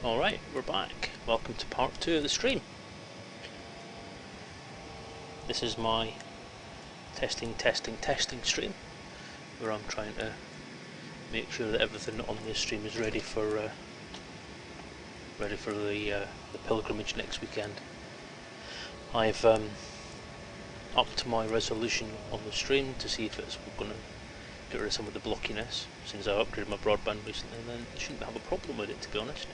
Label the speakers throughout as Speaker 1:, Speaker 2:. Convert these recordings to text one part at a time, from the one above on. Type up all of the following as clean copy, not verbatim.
Speaker 1: Alright, we're back. Welcome to part 2 of the stream. This is my testing stream, where I'm trying to make sure that everything on this stream is ready for the pilgrimage next weekend. I've upped my resolution on the stream to see if it's going to get rid of some of the blockiness, since I upgraded my broadband recently, and then I shouldn't have a problem with it, to be honest.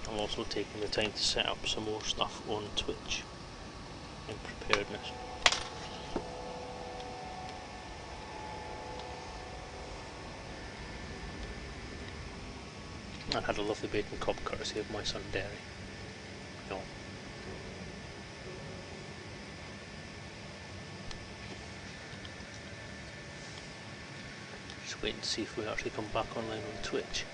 Speaker 1: I'm also taking the time to set up some more stuff on Twitch in preparedness. I had a lovely bacon cob courtesy of my son Derry. No. Just waiting to see if we actually come back online on Twitch.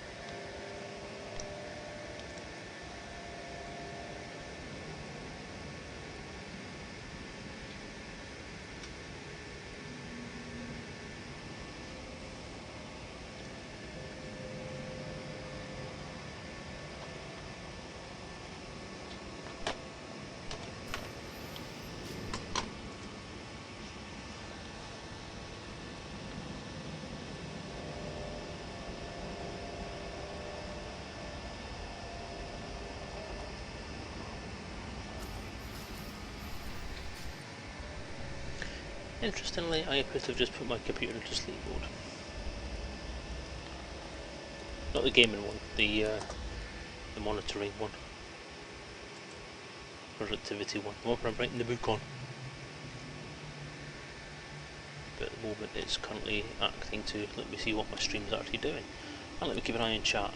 Speaker 1: Interestingly, I appear to have just put my computer into sleep mode. Not the gaming one, the monitoring one. Productivity one. The one where I'm writing the book on. But at the moment it's currently acting to let me see what my stream's actually doing. And let me keep an eye on chat.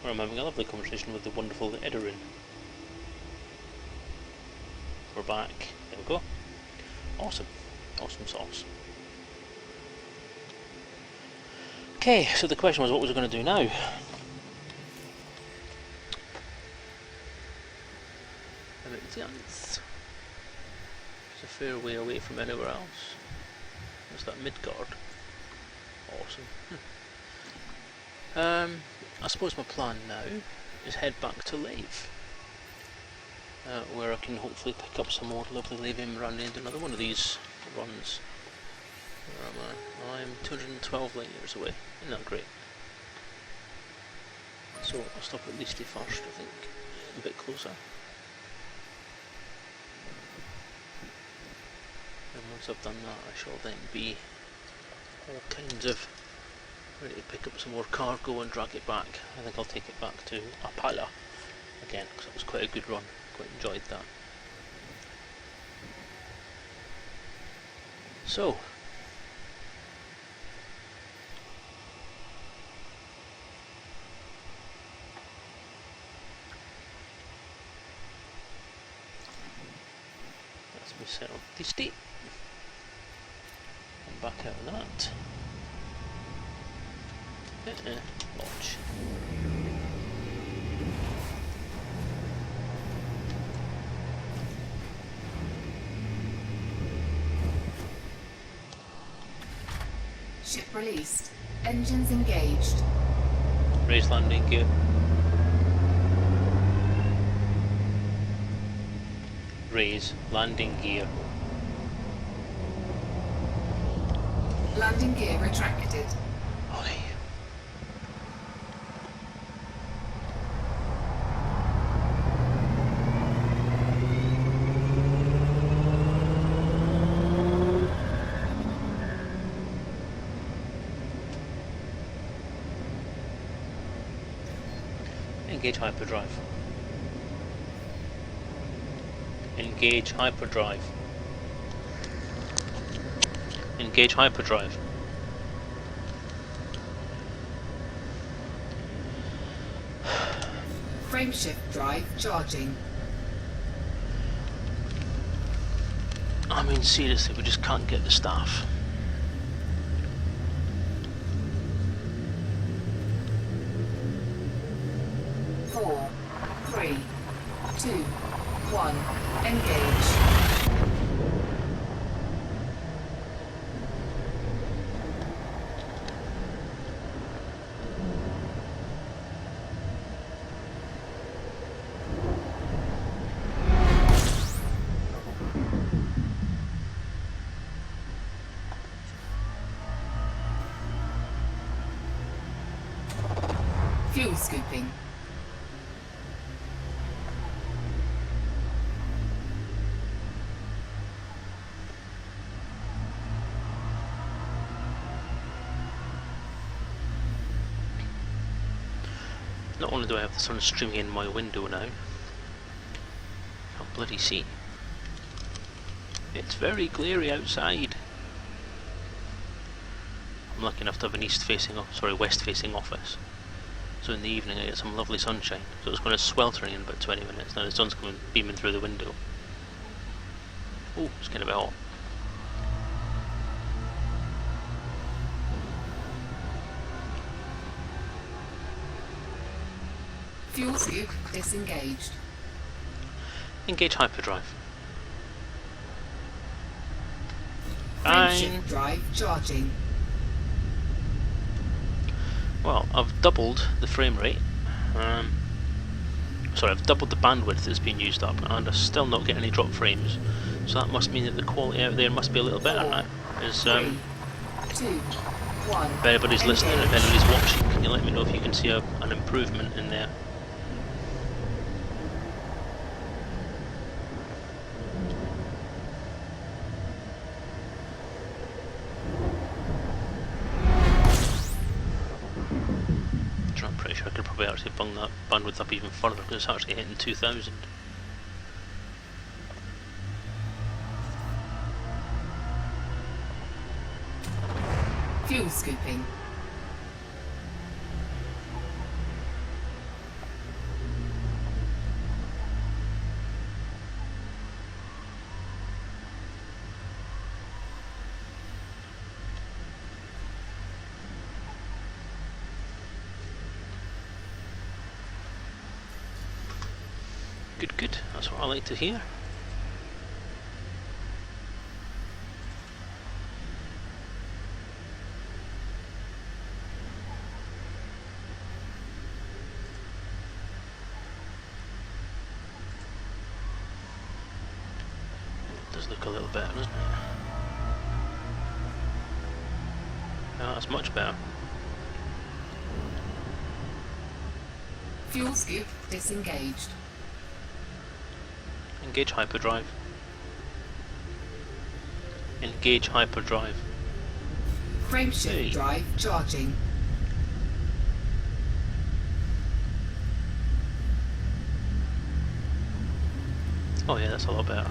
Speaker 1: Where I'm having a lovely conversation with the wonderful Edarin. We're back. There we go. Awesome. Awesome sauce. Okay, so the question was, what was I going to do now? It's a fair way away from anywhere else. What's that, Midgard? Awesome. I suppose my plan now is head back to Lave. Where I can hopefully pick up some more lovely Lave and Brandy and do another one of these runs. Where am I? I'm 212 light years away. Isn't that great? So I'll stop at Leasty first, I think. A bit closer. And once I've done that, I shall then be all kinds of ready to pick up some more cargo and drag it back. I think I'll take it back to Apala again, because it was quite a good run. Quite enjoyed that. So, let's be set on the state and back out of that. Launch.
Speaker 2: Ship released. Engines engaged.
Speaker 1: Raise landing gear. Raise landing gear.
Speaker 2: Landing gear retracted.
Speaker 1: Okay. Engage hyperdrive. Engage hyperdrive. Engage hyperdrive.
Speaker 2: Frameshift drive charging.
Speaker 1: I mean, seriously, we just can't get the staff.
Speaker 2: 4, 3, 2, 1. Engage. Fuel scooping.
Speaker 1: Not only do I have the sun streaming in my window now, I can't bloody see. It's very glary outside. I'm lucky enough to have an west-facing office. So in the evening I get some lovely sunshine. So it's going to sweltering in about 20 minutes. Now the sun's coming beaming through the window. Oh, it's getting a bit hot.
Speaker 2: Fuel scoop disengaged.
Speaker 1: Engage hyperdrive.
Speaker 2: Frameshift drive charging.
Speaker 1: Well, I've doubled the frame rate. Sorry, I've doubled the bandwidth that's been used up, and I still not get any drop frames. So that must mean that the quality out there must be a little better now. Is
Speaker 2: 3, 2, 1.
Speaker 1: if anybody's listening, if anybody's watching, can you let me know if you can see an improvement in there? I'm pretty sure I could probably actually bung that bandwidth up even further because it's actually hitting 2000.
Speaker 2: Fuel scooping.
Speaker 1: Good, good. That's what I like to hear. It does look a little better, doesn't it? Yeah, that's much better.
Speaker 2: Fuel scoop disengaged.
Speaker 1: Engage hyperdrive. Engage hyperdrive.
Speaker 2: Frameshift
Speaker 1: Hey.
Speaker 2: drive charging.
Speaker 1: Oh yeah, that's a lot better.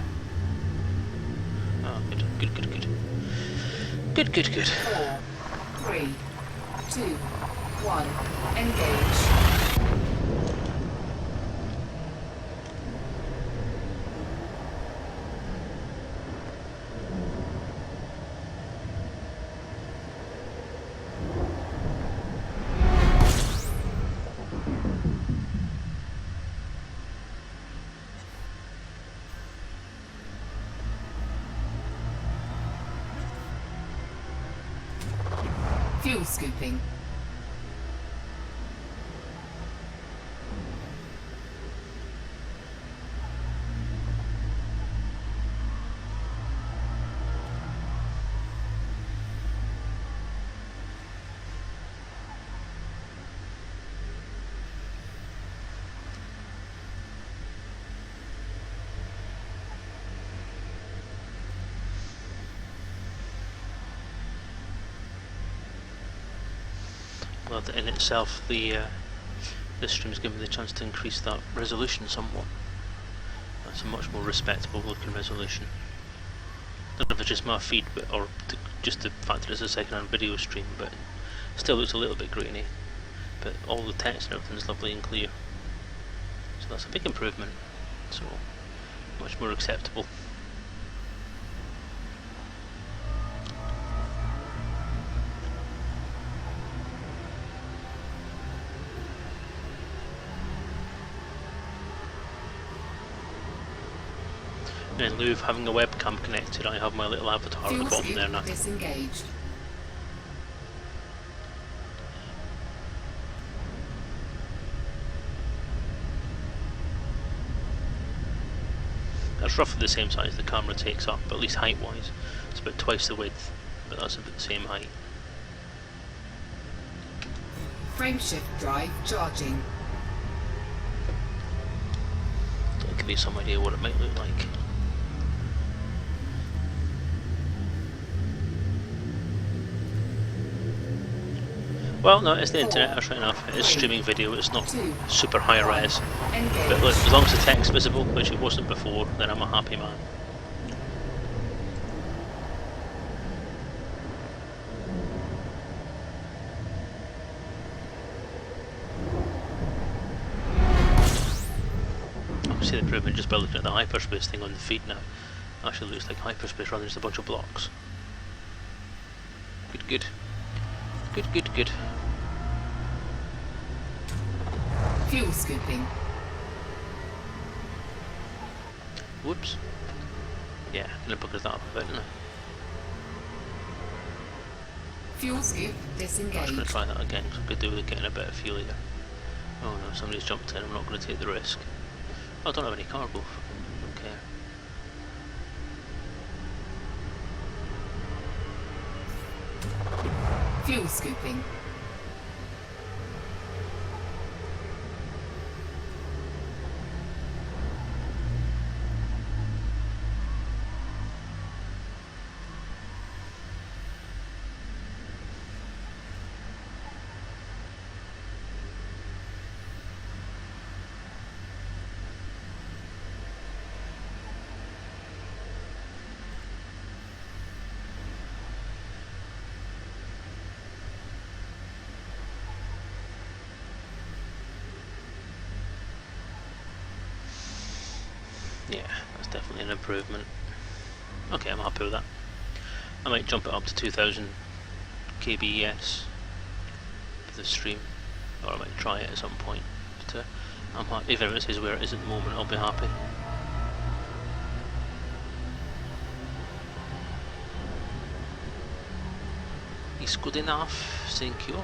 Speaker 1: Oh, good, good, good, good. Good, good, good.
Speaker 2: 4, 3, 2, 1. Engage. Fuel scooping.
Speaker 1: Well, in itself, this stream's given me the chance to increase that resolution somewhat. That's a much more respectable looking resolution. I don't know if it's just my feed, or just the fact that it's a second-hand video stream, but it still looks a little bit grainy. But all the text and everything's lovely and clear. So that's a big improvement. So, much more acceptable. In lieu of having a webcam connected, I have my little avatar at the bottom there now.
Speaker 2: Disengaged.
Speaker 1: That's roughly the same size the camera takes up, at least height-wise. It's about twice the width, but that's about the same height.
Speaker 2: Frameshift drive charging.
Speaker 1: That'll give you some idea what it might look like. Well, no, it's the internet, that's right enough. It is streaming video, it's not super high res. But look, as long as the text's visible, which it wasn't before, then I'm a happy man. See the improvement just by looking at the hyperspace thing on the feed now. Actually looks like hyperspace rather than just a bunch of blocks. Good, good. Good, good, good.
Speaker 2: Fuel scooping.
Speaker 1: Whoops. Yeah, gonna book that up a bit, didn't I?
Speaker 2: Fuel scoop
Speaker 1: I was
Speaker 2: disengaged.
Speaker 1: gonna try that again, because I could do with getting a bit of fuel here. Oh no, somebody's jumped in, I'm not gonna take the risk. Oh, I don't have any cargo, don't care.
Speaker 2: Fuel scooping.
Speaker 1: Yeah, that's definitely an improvement. Okay, I'm happy with that. I might jump it up to 2000 kbes for the stream, or I might try it at some point. But I'm happy. Even if it is where it is at the moment, I'll be happy. It's good enough, thank you.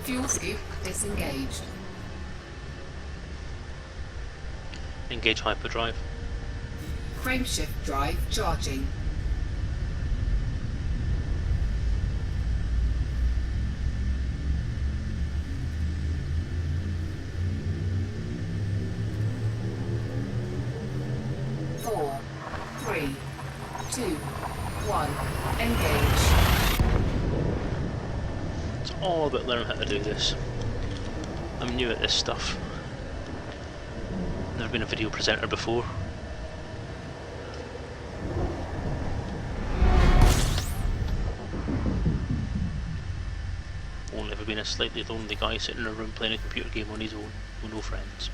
Speaker 2: Fuel scoop disengaged.
Speaker 1: Engage hyperdrive.
Speaker 2: Frameshift drive charging. Four, three, two, one. Engage.
Speaker 1: It's all about learning how to do this. I'm new at this stuff. Never been a video presenter before. Only ever been a slightly lonely guy sitting in a room playing a computer game on his own with no friends.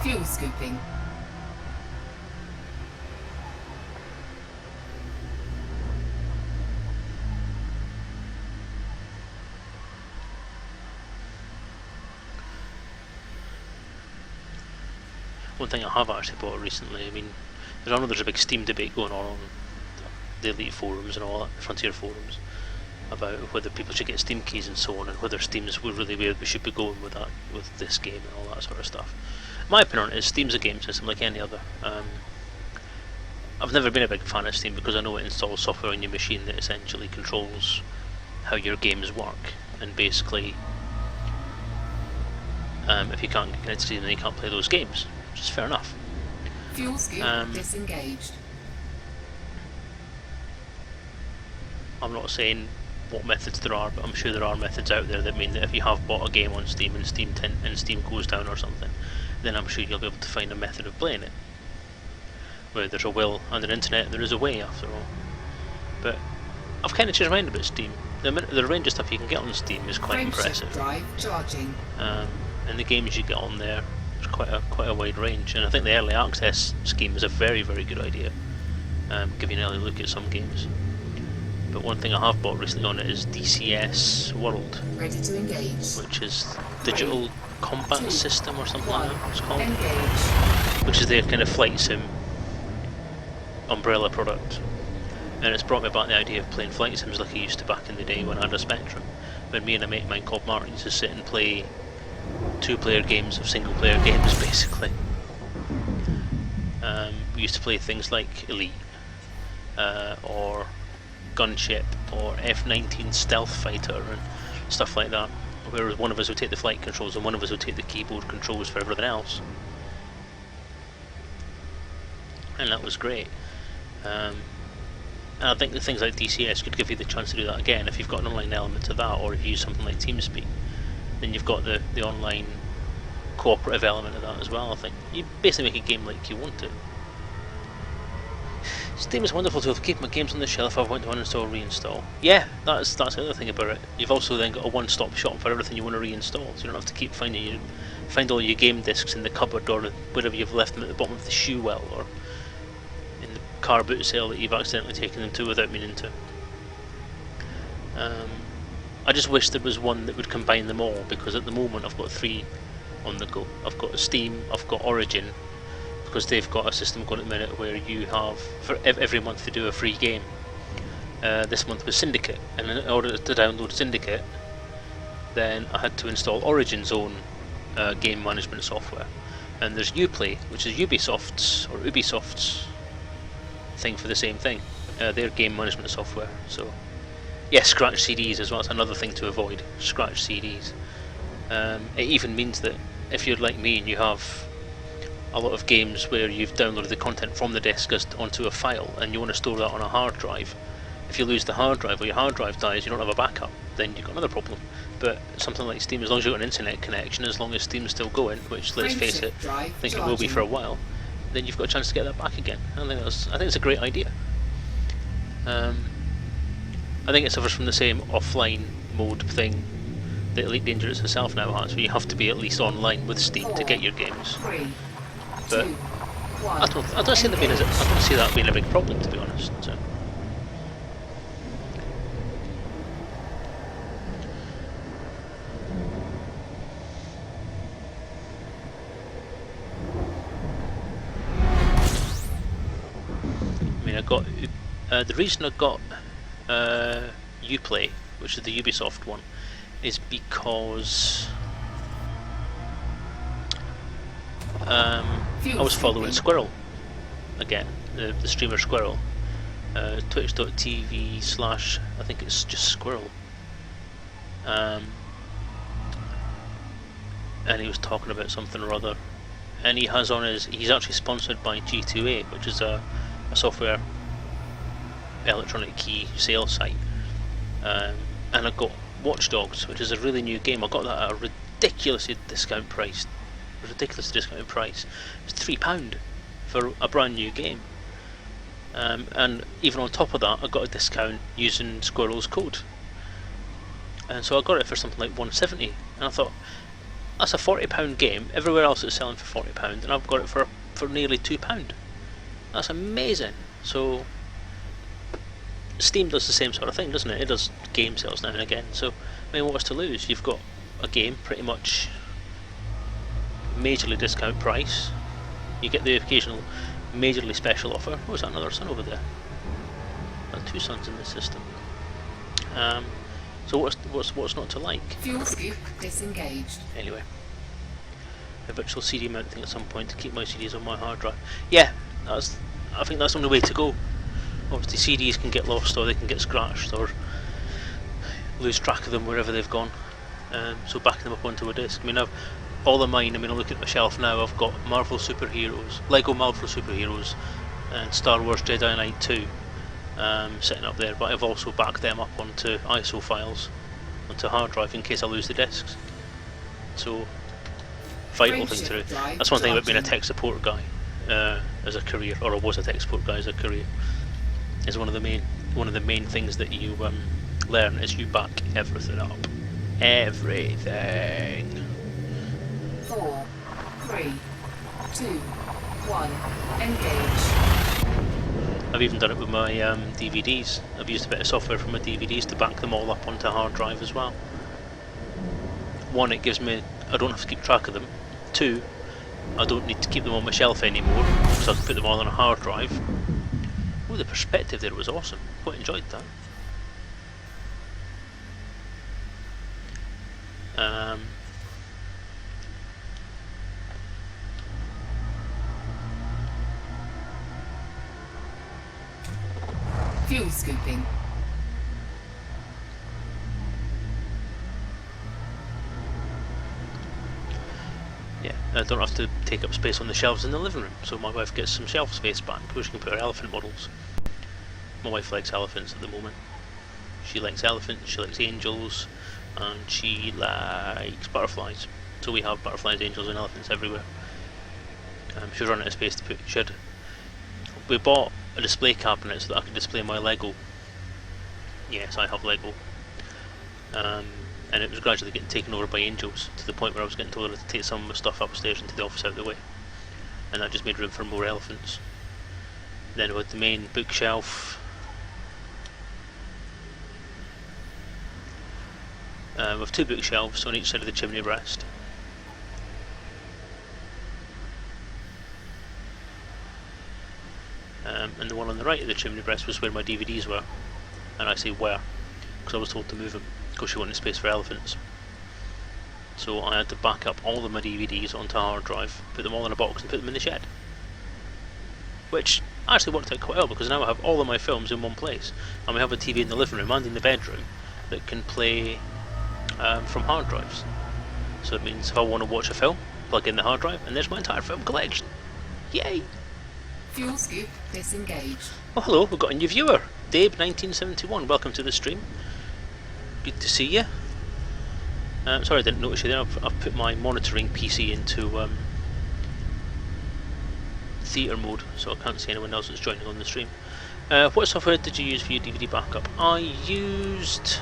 Speaker 2: Fuel scooping.
Speaker 1: One thing I have actually bought recently, I mean, I know there's a big Steam debate going on the Elite forums and all that, the Frontier forums, about whether people should get Steam keys and so on, and whether Steam's really where we should be going with that, with this game and all that sort of stuff. My opinion is Steam's a game system like any other. I've never been a big fan of Steam because I know it installs software on your machine that essentially controls how your games work, and basically if you can't get connected to Steam then you can't play those games, which is fair enough.
Speaker 2: Fuel scoop disengaged.
Speaker 1: I'm not saying what methods there are, but I'm sure there are methods out there that mean that if you have bought a game on Steam and Steam goes down or something, then I'm sure you'll be able to find a method of playing it. Where there's a will and an internet, there is a way after all. But I've kind of changed my mind about Steam. The range of stuff you can get on Steam is quite impressive.
Speaker 2: Drive charging.
Speaker 1: And the games you get on there, there's quite a wide range, and I think the early access scheme is a very, very good idea. give you an early look at some games. But one thing I have bought recently on it is DCS World,
Speaker 2: Ready to engage.
Speaker 1: which is Digital Combat System or something like that it's called.
Speaker 2: Engage.
Speaker 1: Which is their kind of flight sim umbrella product. And it's brought me back the idea of playing flight sims like I used to back in the day when I had a Spectrum. When me and a mate of mine called Martin used to sit and play 2-player games of single-player games, basically. We used to play things like Elite, or Gunship, or F-19 Stealth Fighter, and stuff like that. Whereas one of us would take the flight controls and one of us would take the keyboard controls for everything else. And that was great. And I think that things like DCS could give you the chance to do that again if you've got an online element to that, or if you use something like TeamSpeak, then you've got the online cooperative element of that as well. I think you basically make a game like you want it. Steam is wonderful to keep my games on the shelf if I want to uninstall or reinstall. Yeah, that's the other thing about it. You've also then got a one-stop shop for everything you want to reinstall, so you don't have to keep find all your game discs in the cupboard or wherever you've left them at the bottom of the shoe well, or in the car boot cell that you've accidentally taken them to without meaning to. I just wish there was one that would combine them all, because at the moment I've got 3 on the go. I've got Steam, I've got Origin, because they've got a system going at the minute where you have, for every month they do a free game. This month was Syndicate, and in order to download Syndicate, then I had to install Origin's own game management software. And there's Uplay, which is Ubisoft's thing for the same thing, their game management software. So yeah, scratch CDs as well, it's another thing to avoid, scratch CDs. It even means that if you're like me and you have a lot of games where you've downloaded the content from the disk onto a file and you want to store that on a hard drive, if you lose the hard drive or your hard drive dies, you don't have a backup, then you've got another problem. But something like Steam, as long as you've got an internet connection, as long as Steam's still going, which let's face it, I think it will be for a while, then you've got a chance to get that back again. I think it's a great idea. I think it suffers from the same offline mode thing that Elite Dangerous itself now has, where you have to be at least online with Steam to get your games. But I don't see that being a big problem, to be honest. So. I mean, I got the reason I got Uplay, which is the Ubisoft one, is because I was following Squirrel again, the streamer Squirrel, twitch.tv/ I think it's just Squirrel, and he was talking about something or other, and he's actually sponsored by G2A, which is a software electronic key sales site, and I got Watch Dogs, which is a really new game. I got that at a ridiculously discounted price. It's £3 for a brand new game, and even on top of that I got a discount using Squirrel's code, and so I got it for something like £170, and I thought, that's a £40 game, everywhere else it's selling for £40 and I've got it for nearly £2. That's amazing. So Steam does the same sort of thing, doesn't it? It does game sales now and again, so I mean, what's to lose? You've got a game pretty much majorly discount price, you get the occasional majorly special offer. Oh, is that another sun over there? Got 2 suns in this system. So what's not to like?
Speaker 2: Fuel scoop disengaged.
Speaker 1: Anyway, a virtual CD mount thing at some point to keep my CDs on my hard drive. Yeah, I think that's the only way to go. Obviously CDs can get lost, or they can get scratched, or lose track of them wherever they've gone. So backing them up onto a disc. I mean, all of mine, I look at my shelf now, I've got Marvel Superheroes, Lego Marvel Superheroes, and Star Wars Jedi Knight 2 sitting up there, but I've also backed them up onto ISO files, onto hard drive, in case I lose the discs. So, vital thing to do. That's one thing about being a tech support guy as a career, or I was a tech support guy as a career, is one of the main things that you learn is you back everything up. Everything.
Speaker 2: 4, 3, 2, 1, engage.
Speaker 1: I've even done it with my DVDs. I've used a bit of software from my DVDs to back them all up onto a hard drive as well. One, it gives me, I don't have to keep track of them. Two, I don't need to keep them on my shelf anymore, so I can put them all on a hard drive. Oh, the perspective there was awesome. Quite enjoyed that.
Speaker 2: Fuel scooping.
Speaker 1: Yeah, I don't have to take up space on the shelves in the living room, so my wife gets some shelf space back where she can put her elephant models. My wife likes elephants at the moment. She likes elephants, she likes angels, and she likes butterflies. So we have butterflies, angels, and elephants everywhere. She was running out of space to put. We bought a display cabinet so that I could display my Lego. Yes, I have Lego. And it was gradually getting taken over by angels to the point where I was getting told to take some of my stuff upstairs into the office out of the way. And that just made room for more elephants. Then with the main bookshelf. With two bookshelves on each side of the chimney breast. And the one on the right of the chimney breast was where my DVDs were. And I say where, because I was told to move them, because she wanted space for elephants. So I had to back up all of my DVDs onto a hard drive, put them all in a box and put them in the shed. Which actually worked out quite well, because now I have all of my films in one place. And we have a TV in the living room and in the bedroom that can play from hard drives. So it means if I want to watch a film, plug in the hard drive and there's my entire film collection. Yay!
Speaker 2: Fuel scoop disengaged.
Speaker 1: Oh hello, we've got a new viewer, Dave1971. Welcome to the stream. Good to see you. Sorry I didn't notice you there. I've put my monitoring PC into theatre mode, so I can't see anyone else that's joining on the stream. What software did you use for your DVD backup? I used...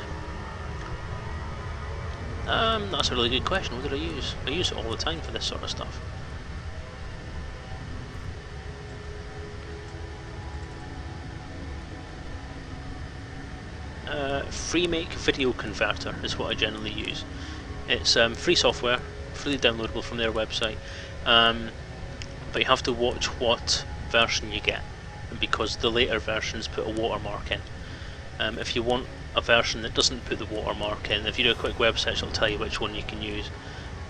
Speaker 1: that's a really good question. What did I use? I use it all the time for this sort of stuff. FreeMake Video Converter is what I generally use. It's free software, freely downloadable from their website, but you have to watch what version you get, because the later versions put a watermark in. If you want a version that doesn't put the watermark in, if you do a quick web search it'll tell you which one you can use.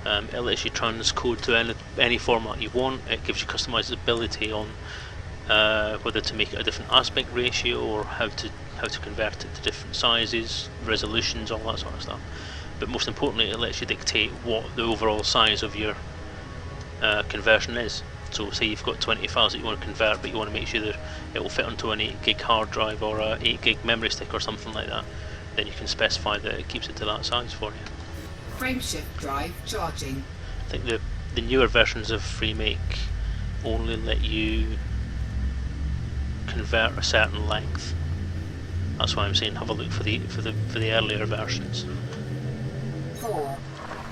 Speaker 1: It lets you transcode to any format you want. It gives you customizability on whether to make it a different aspect ratio or how to convert it to different sizes, resolutions, all that sort of stuff. But most importantly, it lets you dictate what the overall size of your conversion is. So say you've got 20 files that you want to convert, but you want to make sure that it will fit onto an 8 gig hard drive or a 8 gig memory stick or something like that, then you can specify that it keeps it to that size for you.
Speaker 2: Frameshift drive charging.
Speaker 1: I think the newer versions of FreeMake only let you convert a certain length. That's why I'm saying have a look for the earlier versions.
Speaker 2: 4,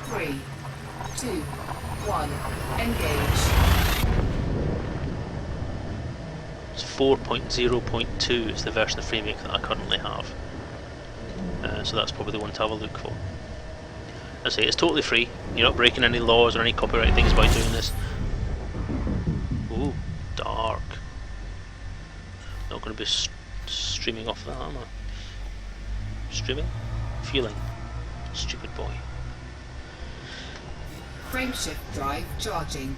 Speaker 2: 3, 2, 1, engage.
Speaker 1: It's 4.0.2 is the version of FreeMake that I currently have. So that's probably the one to have a look for. I say it's totally free. You're not breaking any laws or any copyright things by doing this. Ooh, dark. Not going to be streaming off that, am I? Streaming? Feeling. Stupid boy.
Speaker 2: Frameshift drive charging.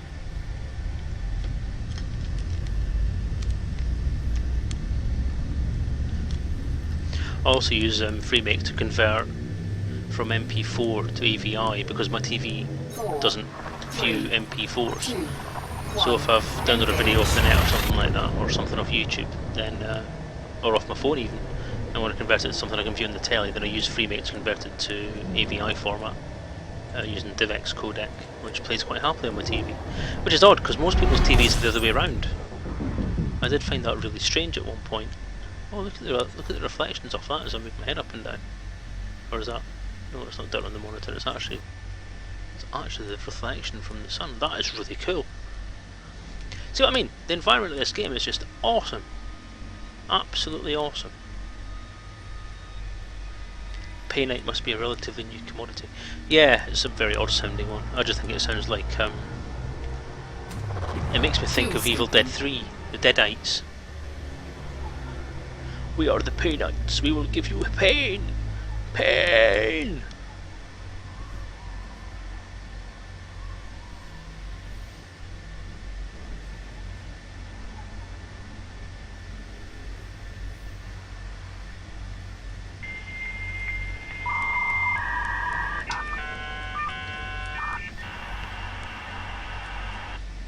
Speaker 1: I also use FreeMake to convert from MP4 to AVI because my TV doesn't view MP4s. So if I've downloaded a video off the net or something like that, or something off YouTube, then or off my phone even, I want to convert it to something I can view on the telly, then I use FreeMake to convert it to AVI format using DivX codec, which plays quite happily on my TV. Which is odd, because most people's TVs are the other way around. I did find that really strange at one point. Oh, look at the reflections off that as I move my head up and down. Or is that... No, it's not down on the monitor, it's actually the reflection from the sun. That is really cool. See what I mean? The environment of this game is just awesome. Absolutely awesome. Painite must be a relatively new commodity. Yeah, it's a very odd sounding one. I just think it sounds like it makes me think of Evil Dead 3, the Deadites. We are the Painites, we will give you pain! Pain!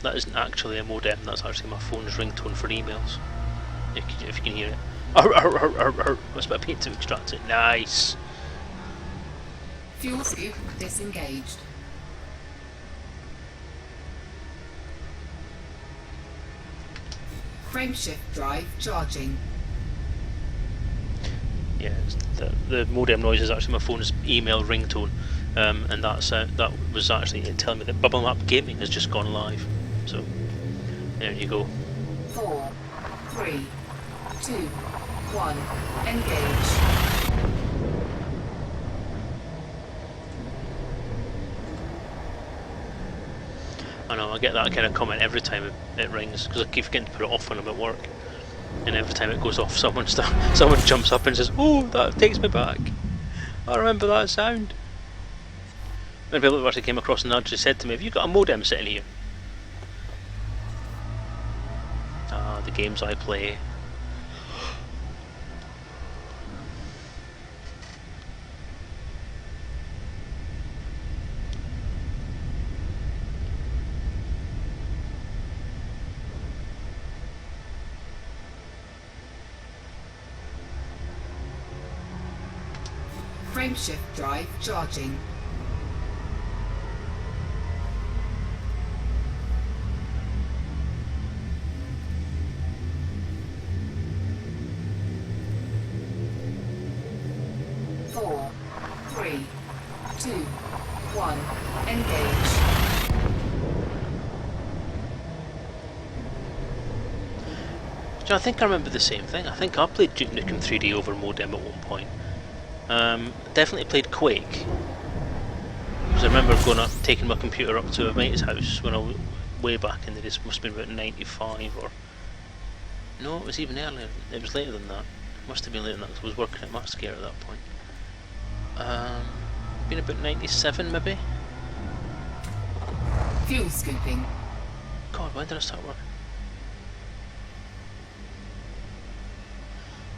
Speaker 1: That isn't actually a modem, that's actually my phone's ringtone for emails. If you can hear it. Arr, arr, arr, arr, arr. Must be a paint to extract it. Nice!
Speaker 2: Fuel scoop disengaged. Frameshift drive charging.
Speaker 1: Yeah, the modem noise is actually my phone's email ringtone, and that was actually telling me that Bubble Map Gaming has just gone live. So, there you go.
Speaker 2: 4, 3, 2, 1, engage.
Speaker 1: I know, I get that kind of comment every time it rings, because I keep forgetting to put it off when I'm at work. And every time it goes off, someone jumps up and says, "Oh, that takes me back. I remember that sound." And people actually came across and actually said to me, "Have you got a modem sitting here?" Ah, the games I play.
Speaker 2: Frameshift drive charging. Four, 3, 2, 1, engage.
Speaker 1: So I think I remember the same thing. I think I played Duke Nukem 3D over modem at one point. Definitely played Quake. Because I remember taking my computer up to a mate's house when I was way back in the days. Must have been about 95 or... No, it was even earlier. It was later than that. It must have been later than that because I was working at Mascare at that point. Been about 97 maybe?
Speaker 2: Fuel scooping.
Speaker 1: God, when did I start working?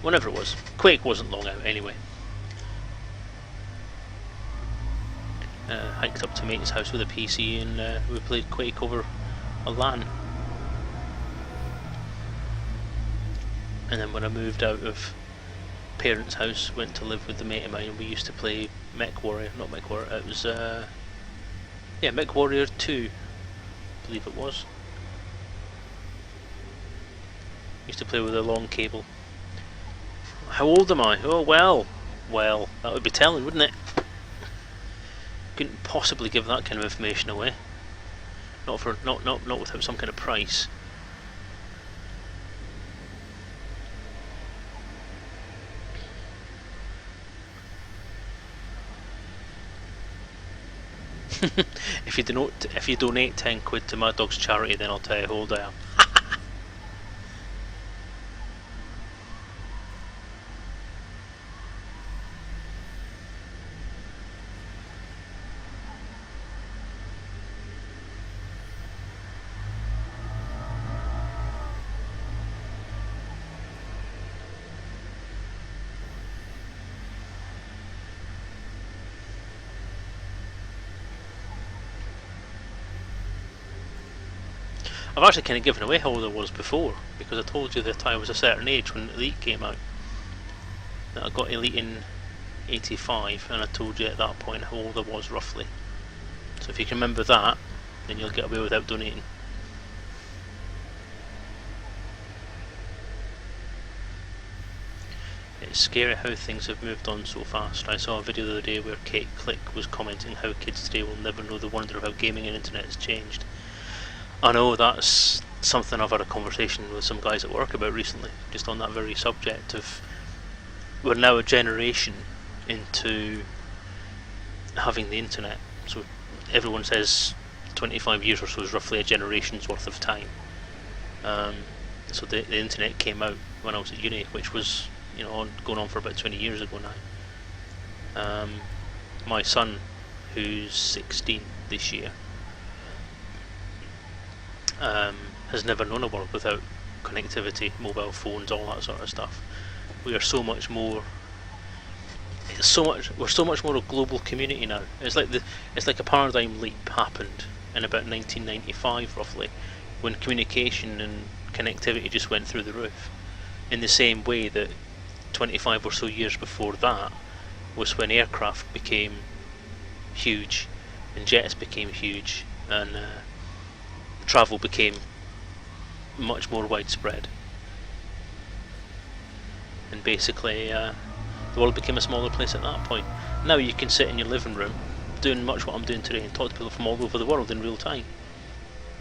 Speaker 1: Whenever it was. Quake wasn't long out anyway. Hiked up to mate's house with a PC and we played Quake over a LAN. And then when I moved out of parents' house, went to live with the mate of mine, and we used to play Mech Warrior, not Mech Warrior, it was yeah, Mech Warrior 2, I believe it was. Used to play with a long cable. How old am I? Oh well, that would be telling, wouldn't it? Couldn't possibly give that kind of information away. Not without some kind of price. If you donate 10 quid to Mad Dog's charity, then I'll tell you how old I am. I've actually kind of given away how old I was before, because I told you that I was a certain age when Elite came out. That I got Elite in 85, and I told you at that point how old I was roughly. So if you can remember that, then you'll get away without donating. It's scary how things have moved on so fast. I saw a video the other day where Kate Click was commenting how kids today will never know the wonder of how gaming and internet has changed. I know, that's something I've had a conversation with some guys at work about recently, just on that very subject of, we're now a generation into having the internet. So everyone says 25 years or so is roughly a generation's worth of time. So the internet came out when I was at uni, which was, you know, going on for about 20 years ago now. My son, who's 16 this year, has never known a world without connectivity, mobile phones, all that sort of stuff. We are so much more. We're so much more a global community now. It's like a paradigm leap happened in about 1995, roughly, when communication and connectivity just went through the roof. In the same way that 25 or so years before that was when aircraft became huge, and jets became huge, and travel became much more widespread. And basically, the world became a smaller place at that point. Now you can sit in your living room, doing much what I'm doing today, and talk to people from all over the world in real time.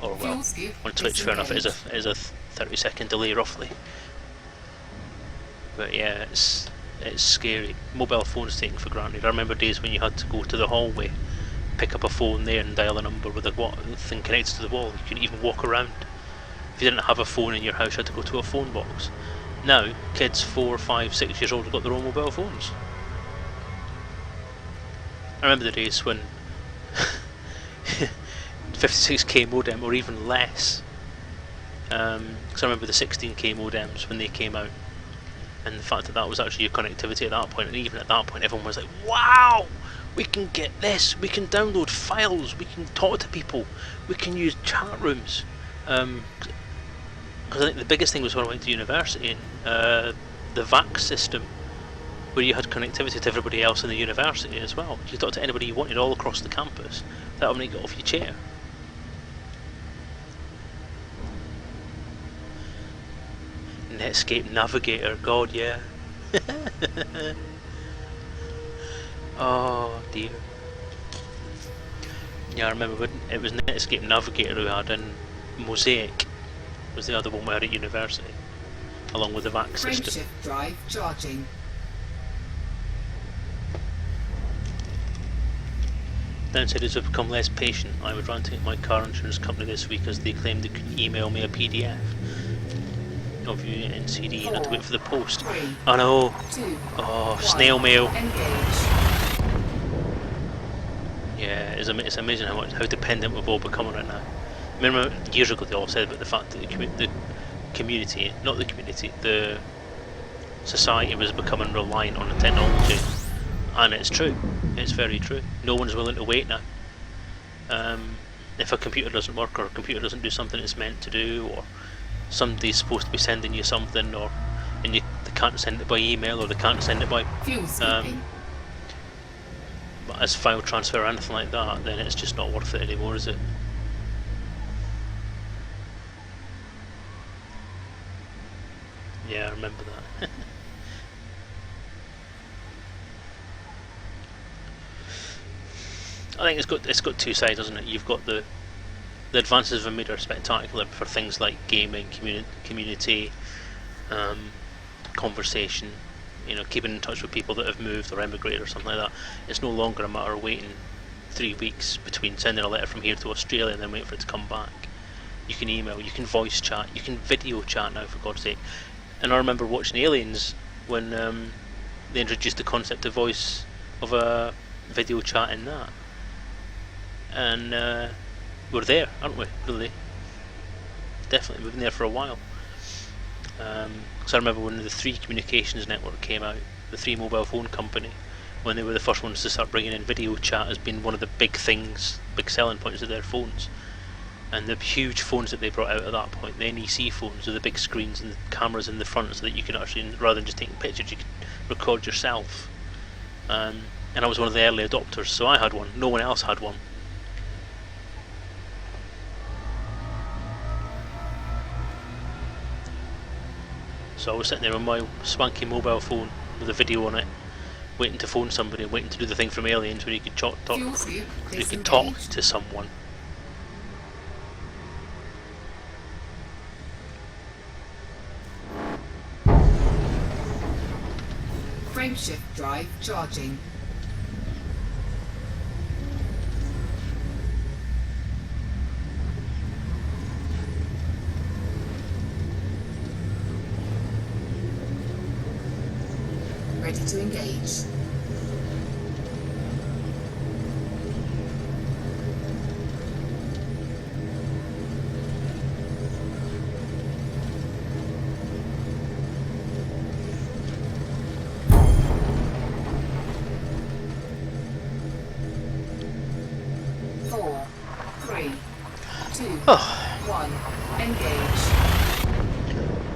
Speaker 1: Or well, on Twitch, fair enough, it is a 30-second delay roughly. But yeah, it's scary. Mobile phones taken for granted. I remember days when you had to go to the hallway, pick up a phone there and dial a number with a thing connected to the wall. You couldn't even walk around. If you didn't have a phone in your house, you had to go to a phone box. Now, kids 4, 5, 6 years old have got their own mobile phones. I remember the days when 56k modem or even less. Because I remember the 16k modems when they came out, and the fact that that was actually your connectivity at that point. And even at that point, everyone was like, "Wow, we can get this. We can download files. We can talk to people. We can use chat rooms." Because I think the biggest thing was when I went to university, the VAX system, where you had connectivity to everybody else in the university as well. You could talk to anybody you wanted all across the campus without having to get off your chair. Netscape Navigator, God, yeah. Oh dear. Yeah, I remember when it was Netscape Navigator we had, and Mosaic was the other one we had at university, along with the VAX system.
Speaker 2: Frameshift drive charging.
Speaker 1: Downside is I've become less patient. I was ranting at my car insurance company this week as they claimed they could email me a PDF of your NCD and I had to wait for the post. I know. Snail mail. Yeah, it's amazing how dependent we've all become on it now. I remember years ago they all said about the fact that the society was becoming reliant on the technology, and it's true. It's very true. No one's willing to wait now. If a computer doesn't work, or a computer doesn't do something it's meant to do, or somebody's supposed to be sending you something, and they can't send it by email, or they can't send it by as file transfer or anything like that, then it's just not worth it anymore, is it? Yeah, I remember that. I think it's got two sides, doesn't it? You've got the advances have made are spectacular for things like gaming, community, conversation. You know, keeping in touch with people that have moved or emigrated or something like that. It's no longer a matter of waiting 3 weeks between sending a letter from here to Australia and then waiting for it to come back. You can email, you can voice chat, you can video chat now, for God's sake. And I remember watching Aliens when they introduced the concept of a video chat in that. And we're there, aren't we? Really? Definitely, we've been there for a while. So I remember when the 3 communications network came out, the 3 mobile phone company, when they were the first ones to start bringing in video chat as being one of the big things, big selling points of their phones. And the huge phones that they brought out at that point, the NEC phones with the big screens and the cameras in the front, so that you can actually, rather than just taking pictures, you can record yourself. And I was one of the early adopters, so I had one. No one else had one. So I was sitting there on my swanky mobile phone with a video on it, waiting to phone somebody, waiting to do the thing from Aliens where you could talk to someone.
Speaker 2: Frameshift drive charging. Ready to engage. Four, three, two, one, engage.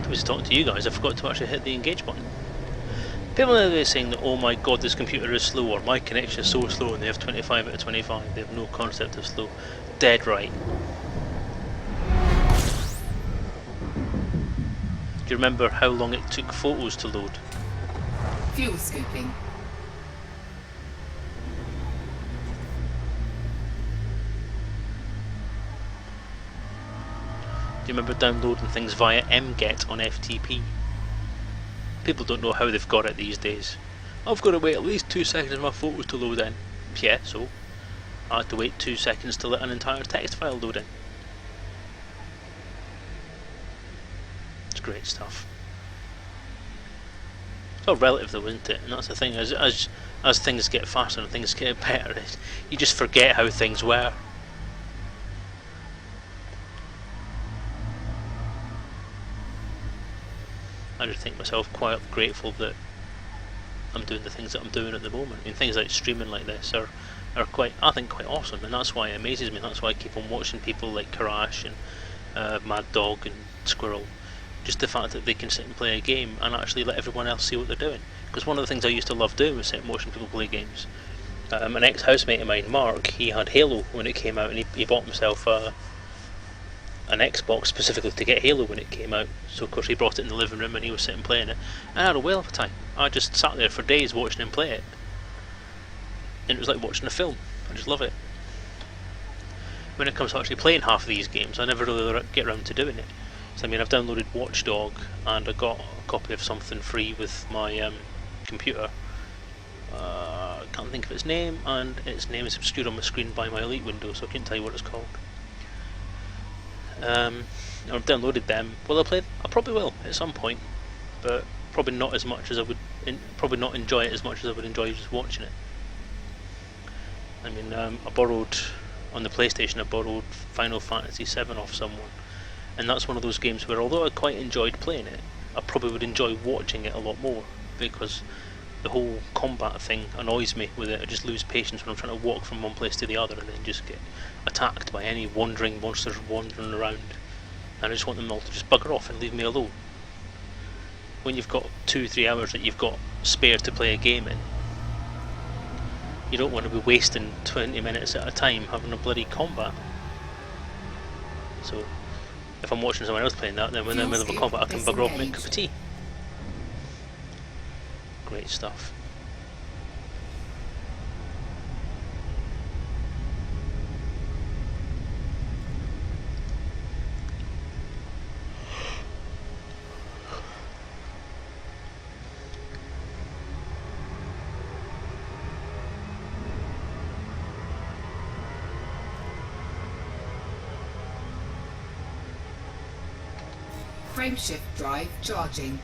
Speaker 1: I was talking to you guys, I forgot to actually hit the engage button. People are nowadays saying that, oh my god, this computer is slow, or my connection is so slow, and they have 25 out of 25. They have no concept of slow. Dead right. Do you remember how long it took photos to load?
Speaker 2: Fuel scooping.
Speaker 1: Do you remember downloading things via mget on FTP? People don't know how they've got it these days. I've got to wait at least 2 seconds for my photos to load in. Yeah, so I had to wait 2 seconds to let an entire text file load in. It's great stuff. It's all relative though, isn't it? And that's the thing, as things get faster and things get better, you just forget how things were. I just think myself quite grateful that I'm doing the things that I'm doing at the moment. I mean, things like streaming like this are quite, I think, quite awesome, and that's why it amazes me. That's why I keep on watching people like Karash and Mad Dog and Squirrel. Just the fact that they can sit and play a game and actually let everyone else see what they're doing. Because one of the things I used to love doing was sit and watching people play games. An ex-housemate of mine, Mark, he had Halo when it came out, and he bought himself an Xbox specifically to get Halo when it came out. So of course he brought it in the living room and he was sitting playing it, and I had a whale of a time. I just sat there for days watching him play it, and it was like watching a film. I just love it. When it comes to actually playing half of these games, I never really get around to doing it. So I mean, I've downloaded Watchdog, and I got a copy of something free with my computer. I can't think of its name, and its name is obscured on my screen by my Elite window, so I can't tell you what it's called. I've downloaded them. Will I play them? I probably will at some point, but probably not as much as I would. Probably not enjoy it as much as I would enjoy just watching it. I mean, I borrowed on the PlayStation. I borrowed Final Fantasy VII off someone, and that's one of those games where, although I quite enjoyed playing it, I probably would enjoy watching it a lot more, because the whole combat thing annoys me with it. I just lose patience when I'm trying to walk from one place to the other and then just get attacked by any wandering monsters wandering around, and I just want them all to just bugger off and leave me alone. When you've got 2-3 hours that you've got spare to play a game in, you don't want to be wasting 20 minutes at a time having a bloody combat. So if I'm watching someone else playing that, then when they're in the middle of a combat I can bugger off and make a cup of tea. Great stuff.
Speaker 2: Frameshift drive charging.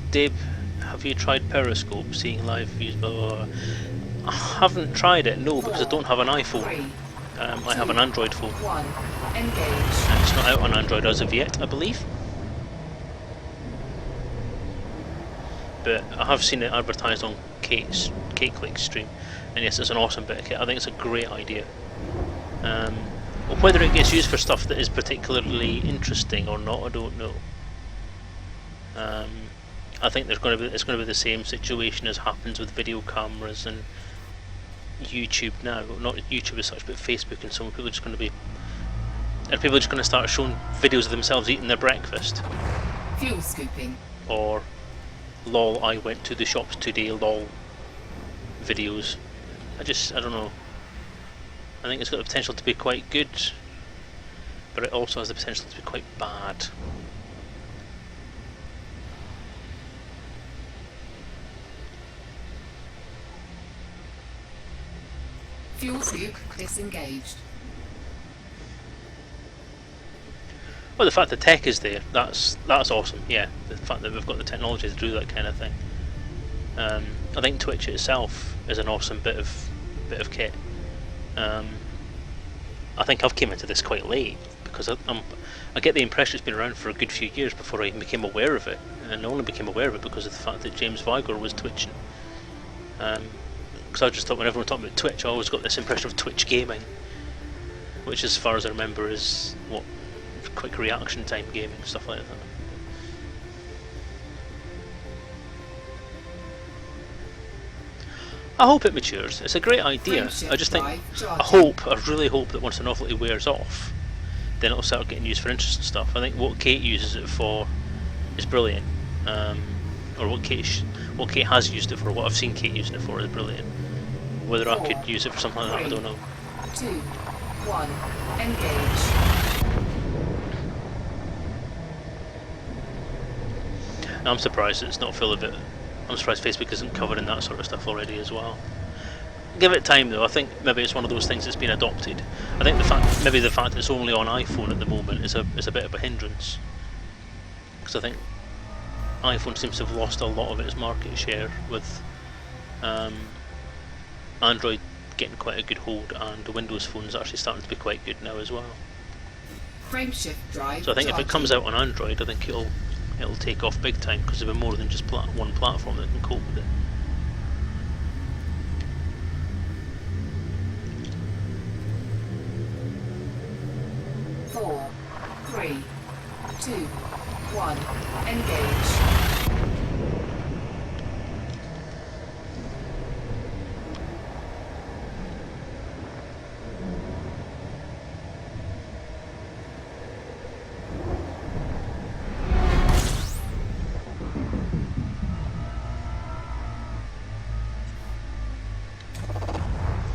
Speaker 1: Dave, have you tried Periscope, seeing live views, blah, blah, blah? I haven't tried it, no, because I don't have an iPhone. I have an Android phone. And it's not out on Android as of yet, I believe. But I have seen it advertised on K-Click stream, and yes, it's an awesome bit of kit. I think it's a great idea. Whether it gets used for stuff that is particularly interesting or not, I don't know. I think it's going to be the same situation as happens with video cameras and YouTube now. Not YouTube as such, but Facebook and so on. People are just going to start showing videos of themselves eating their breakfast.
Speaker 2: Fuel scooping.
Speaker 1: Or lol, I went to the shops today, lol videos. I don't know. I think it's got the potential to be quite good. but it also has the potential to be quite bad.
Speaker 2: Fuel scoop disengaged.
Speaker 1: Well, the fact the tech is there, that's awesome. Yeah, the fact that we've got the technology to do that kind of thing. I think Twitch itself is an awesome bit of kit. I think I've came into this quite late because I get the impression it's been around for a good few years before I even became aware of it, and I only became aware of it because of the fact that James Vigor was twitching. Because I just thought when everyone talked about Twitch, I always got this impression of Twitch gaming, which, as far as I remember, is what quick reaction time gaming, stuff like that. I hope it matures. It's a great idea. I just think, I really hope that once the novelty wears off, then it'll start getting used for interesting stuff. I think what Kate uses it for is brilliant, or what Kate has used it for. What I've seen Kate using it for is brilliant. Whether I could use it for something like that, I don't know.
Speaker 2: 2, 1, engage.
Speaker 1: I'm surprised it's not full of it. I'm surprised Facebook isn't covering that sort of stuff already as well. Give it time though. I think maybe it's one of those things that's been adopted. I think the fact it's only on iPhone at the moment is a bit of a hindrance, because I think iPhone seems to have lost a lot of its market share, with Android getting quite a good hold, and the Windows phones actually starting to be quite good now as well.
Speaker 2: Frameshift drive.
Speaker 1: So I think if it comes out on Android, I think it'll take off big time, because there'll be more than just one platform that can cope with it.
Speaker 2: Four, 3, 2, 1, engage.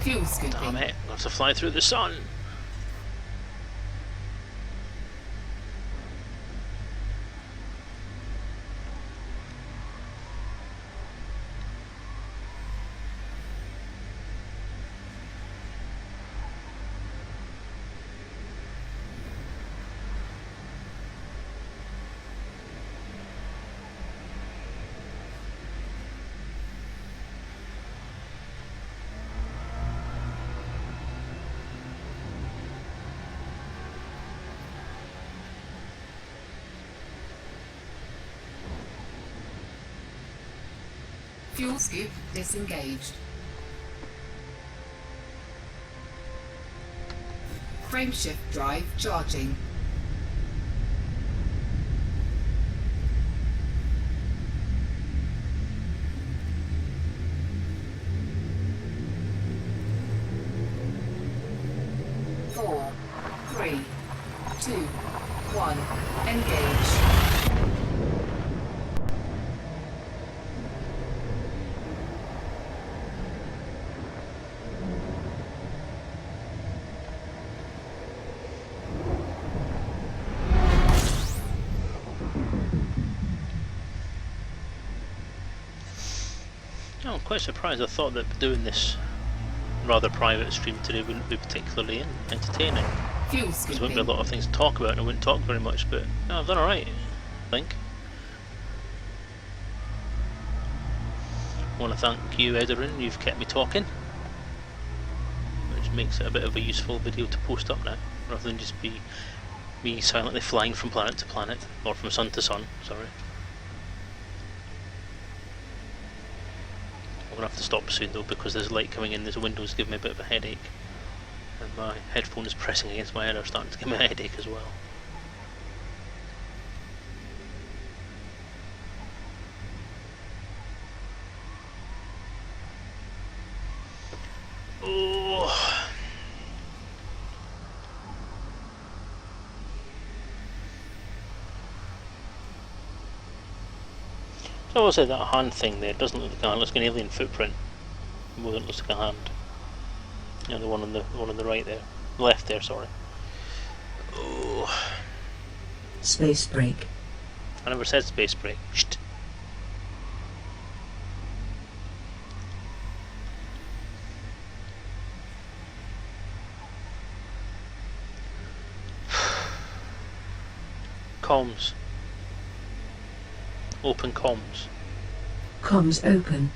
Speaker 2: Fuel scooping.
Speaker 1: Damn it, I have to fly through the sun.
Speaker 2: Fuel scoop disengaged. Frameshift drive charging. Four, 3, 2, 1, engage.
Speaker 1: I'm quite surprised. I thought that doing this rather private stream today wouldn't be particularly entertaining. Because there wouldn't be a lot of things to talk about, and I wouldn't talk very much, but no, I've done alright, I think. I want to thank you, Edarin, you've kept me talking, which makes it a bit of a useful video to post up now, rather than just be me silently flying from planet to planet, or from sun to sun, sorry. I'm going to have to stop soon though, because there's light coming in, there's windows giving me a bit of a headache, and my headphone is pressing against my head, are starting to give me a headache as well. Oh. So I will say that hand thing there doesn't look like a hand, it looks like an alien footprint more than it looks like a hand. You know, the one on the right there, left there, sorry. Oh. go.
Speaker 3: Space break.
Speaker 1: I never said space break. Shh. Comms. Open comms.
Speaker 3: Comms open.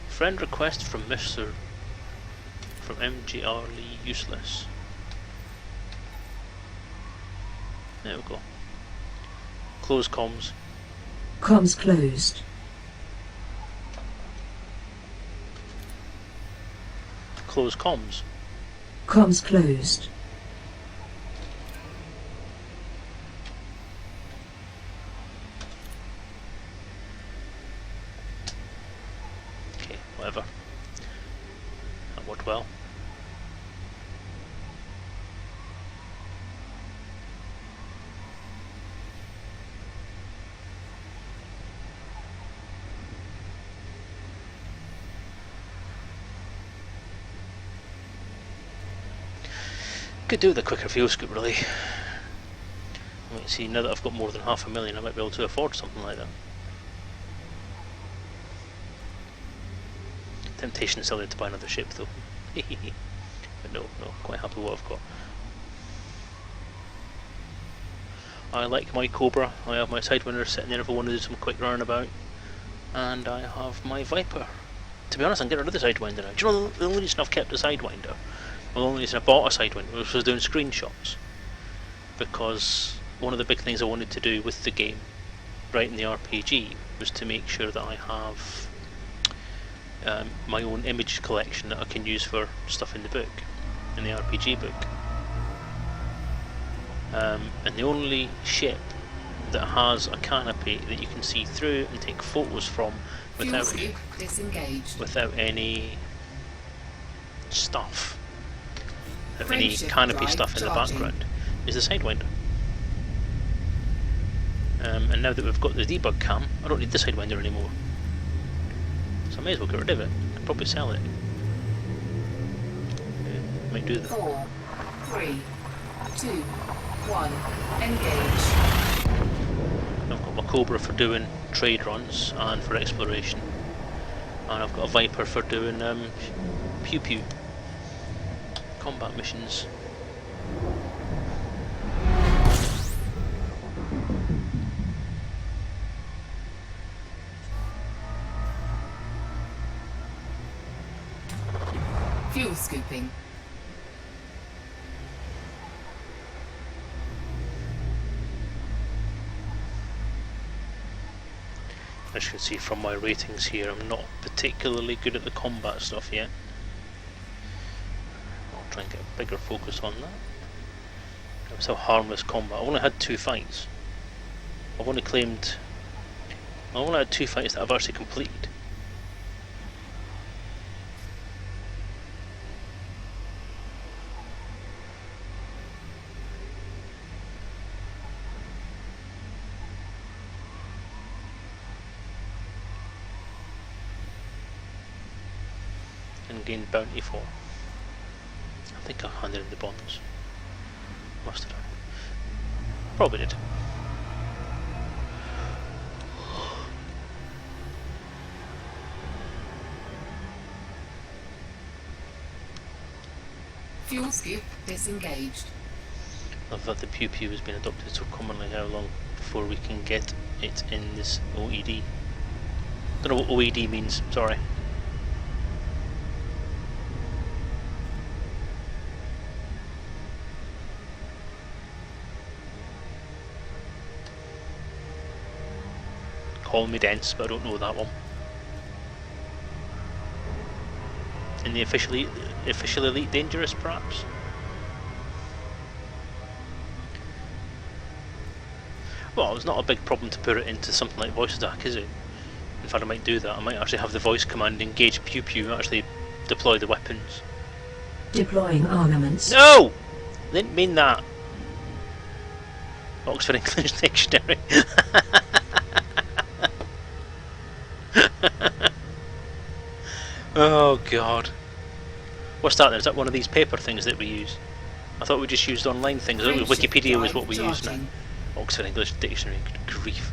Speaker 1: Friend request from Mr. from MGR Lee useless. There we go. Close comms.
Speaker 3: Comms closed.
Speaker 1: Close comms.
Speaker 3: Comms closed.
Speaker 1: Okay, whatever. That worked well. Could do with a quicker fuel scoop, really. I might see, now that I've got more than 500,000, I might be able to afford something like that. Temptation still need to buy another ship though. But no, quite happy with what I've got. I like my Cobra, I have my Sidewinder sitting there if I want to do some quick runabout. And I have my Viper. To be honest, I'm getting rid of the Sidewinder now. Do you know the only reason I've kept the Sidewinder? Well, the only reason I bought a Sidewinder was doing screenshots. Because one of the big things I wanted to do with the game, right in the RPG, was to make sure that I have my own image collection that I can use for stuff in the book, in the RPG book. And the only ship that has a canopy that you can see through and take photos from without any stuff, without any canopy stuff in the background, is the Sidewinder. And now that we've got the debug cam, I don't need the Sidewinder anymore. So I may as well get rid of it. I'd probably sell it. Might do that.
Speaker 2: 4, 3, 2, 1, engage.
Speaker 1: I've got my Cobra for doing trade runs and for exploration. And I've got a Viper for doing pew pew. Combat missions.
Speaker 2: Fuel scooping.
Speaker 1: As you can see from my ratings here, I'm not particularly good at the combat stuff yet. I'll try and get a bigger focus on that. It was so harmless combat. I've only had 2 fights. I've only had 2 fights that I've actually completed. And gained bounty for. I think I handed in the bonds. Must have done. Probably did.
Speaker 2: Fuel scoop disengaged.
Speaker 1: Love that the pew pew has been adopted so commonly. How long before we can get it in this OED? Don't know what OED means, sorry. Call me dense, but I don't know that one. In the official elite dangerous, perhaps? Well, it's not a big problem to put it into something like voice attack, is it? In fact, I might do that. I might actually have the voice command engage pew pew and actually deploy the weapons.
Speaker 3: Deploying armaments.
Speaker 1: No! I didn't mean that. Oxford English Dictionary. Oh god. What's that then? Is that one of these paper things that we use? I thought we just used online things. I thought Wikipedia was what we use now. Oxford English Dictionary, good grief.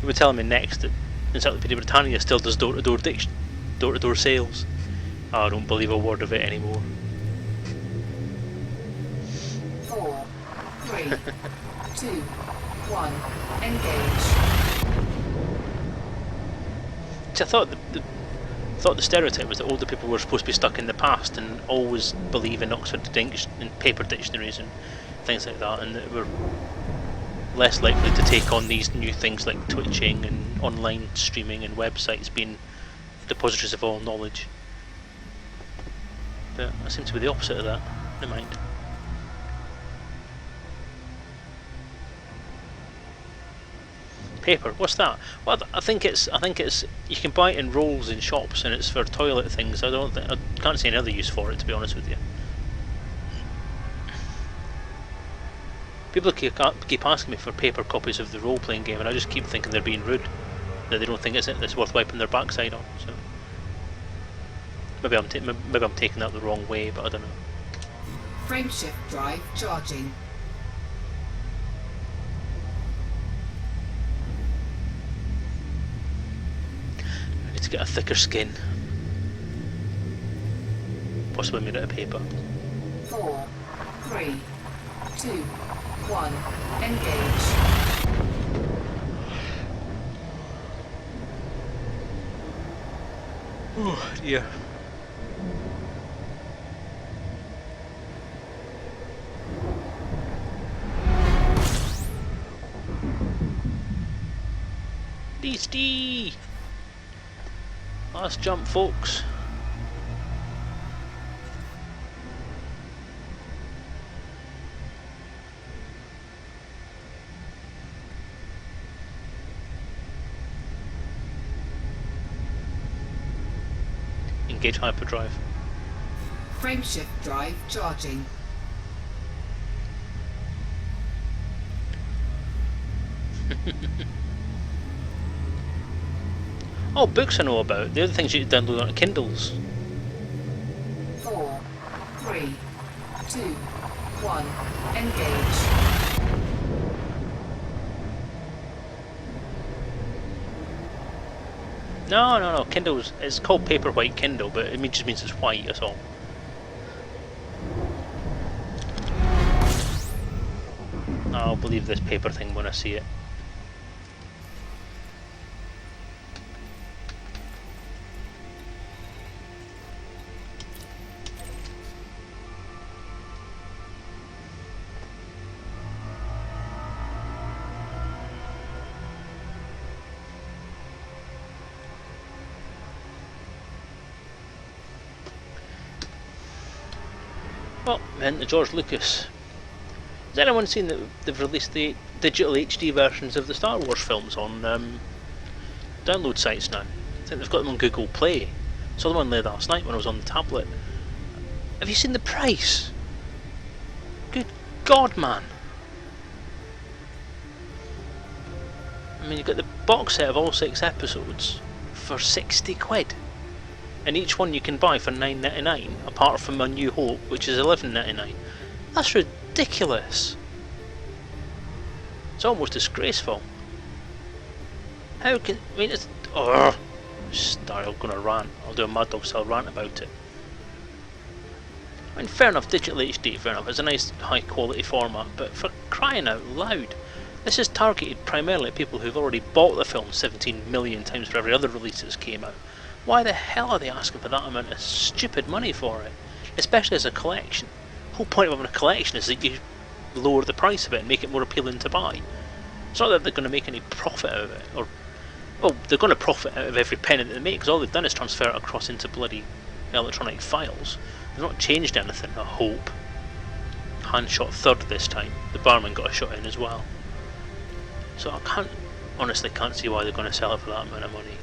Speaker 1: You were telling me next that Encyclopedia Britannica still does door-to-door sales. I don't believe a word of it anymore.
Speaker 2: 4, 3, 2, 1, engage.
Speaker 1: See, I thought the stereotype was that older people were supposed to be stuck in the past and always believe in Oxford and paper dictionaries and things like that, and that we're less likely to take on these new things like twitching and online streaming and websites being depositories of all knowledge. But I seem to be the opposite of that. Never mind. Paper, what's that? Well, I think it's you can buy it in rolls in shops and it's for toilet things. I can't see any other use for it, to be honest with you. People keep asking me for paper copies of the role-playing game, and I just keep thinking they're being rude, that they don't think it's worth wiping their backside on. So maybe I'm taking that the wrong way, but I don't know.
Speaker 2: Frameshift drive charging.
Speaker 1: I need to get a thicker skin, possibly made out of paper.
Speaker 2: 4, 3, 2, 1, engage.
Speaker 1: Oh dear. Beastie! Last jump, folks. Engage hyperdrive.
Speaker 2: Frameshift drive charging.
Speaker 1: Oh, books I know about. The other things you can download on Kindles.
Speaker 2: 4, 3, 2, 1, engage.
Speaker 1: No. Kindles. It's called Paperwhite Kindle, but it just means it's white. That's all. I'll believe this paper thing when I see it. Well, and the George Lucas. Has anyone seen that they've released the digital HD versions of the Star Wars films on download sites now? I think they've got them on Google Play. Saw them on there last night when I was on the tablet. Have you seen the price? Good God, man! I mean, you've got the box set of all 6 episodes for 60 quid. And each one you can buy for $9.99, apart from A New Hope, which is $11.99. That's ridiculous. It's almost disgraceful. How can... I mean, it's... I'm gonna rant. I'll do a Mad Dog style rant about it. I mean, fair enough, digital HD, fair enough. It's a nice, high quality format, but for crying out loud, this is targeted primarily at people who've already bought the film 17 million times for every other release that's came out. Why the hell are they asking for that amount of stupid money for it? Especially as a collection. The whole point of having a collection is that you lower the price of it and make it more appealing to buy. It's not that they're going to make any profit out of it, or... Well, they're going to profit out of every penny that they make, because all they've done is transfer it across into bloody electronic files. They've not changed anything, I hope. Hand shot third this time. The barman got a shot in as well. So I honestly can't see why they're going to sell it for that amount of money.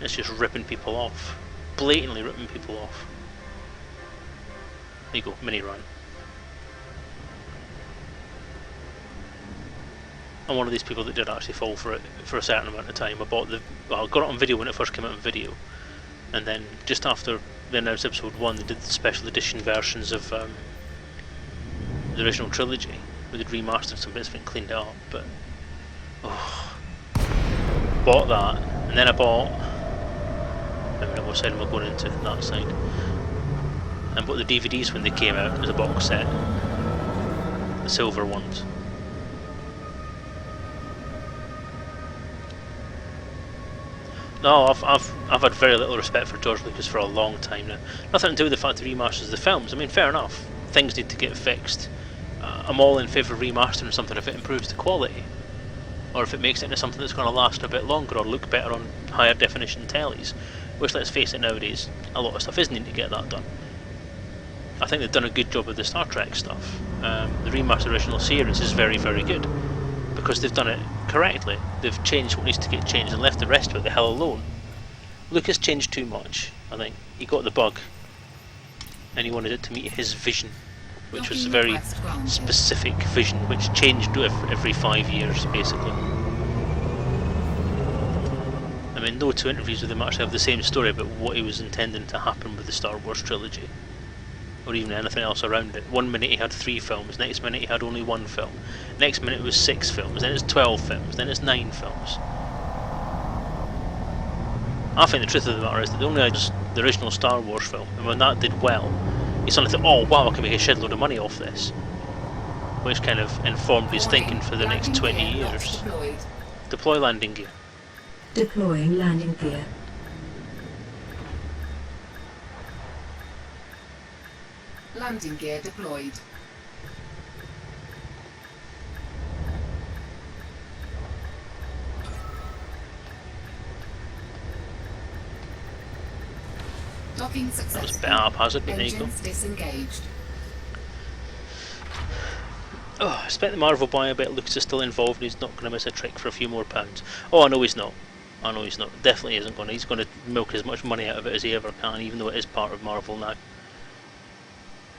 Speaker 1: It's just ripping people off. Blatantly ripping people off. There you go, mini run. I'm one of these people that did actually fall for it for a certain amount of time. I got it on video when it first came out on video. And then just after they announced episode 1, they did the special edition versions of the original trilogy, where they'd remastered some bits and cleaned it up. But bought that, and then I bought, I don't know what side am I going into, that side, and bought the DVDs when they came out as a box set, the silver ones. No, I've had very little respect for George Lucas for a long time now. Nothing to do with the fact he remasters the films. I mean, fair enough, things need to get fixed. I'm all in favour of remastering something if it improves the quality, or if it makes it into something that's going to last a bit longer or look better on higher definition tellies. Which, let's face it, nowadays a lot of stuff is needing to get that done. I think they've done a good job with the Star Trek stuff. The remastered original series is very, very good, because they've done it correctly. They've changed what needs to get changed and left the rest of it the hell alone. Lucas changed too much, I think. He got the bug, and he wanted it to meet his vision, which was a very specific vision, which changed every 5 years, basically. I mean, no two interviews with him actually have the same story about what he was intending to happen with the Star Wars trilogy, or even anything else around it. One minute he had 3 films, next minute he had only 1 film, next minute it was 6 films, then it's 12 films, then it's 9 films. I think the truth of the matter is that they only had the original Star Wars film, and when that did well, he suddenly thought, oh wow, I can make a shed load of money off this, which kind of informed his thinking for the next 20 years. Deploy landing gear.
Speaker 3: Deploying landing gear.
Speaker 2: Landing gear deployed. Docking successful.
Speaker 1: That was a bit haphazard, but there you go.
Speaker 2: Engines disengaged.
Speaker 1: Oh, I expect the Marvel buy a bit. Lucas is still involved and he's not going to miss a trick for a few more pounds. Oh, I know he's not. I know he's not. Definitely isn't going to. He's going to milk as much money out of it as he ever can, even though it is part of Marvel now.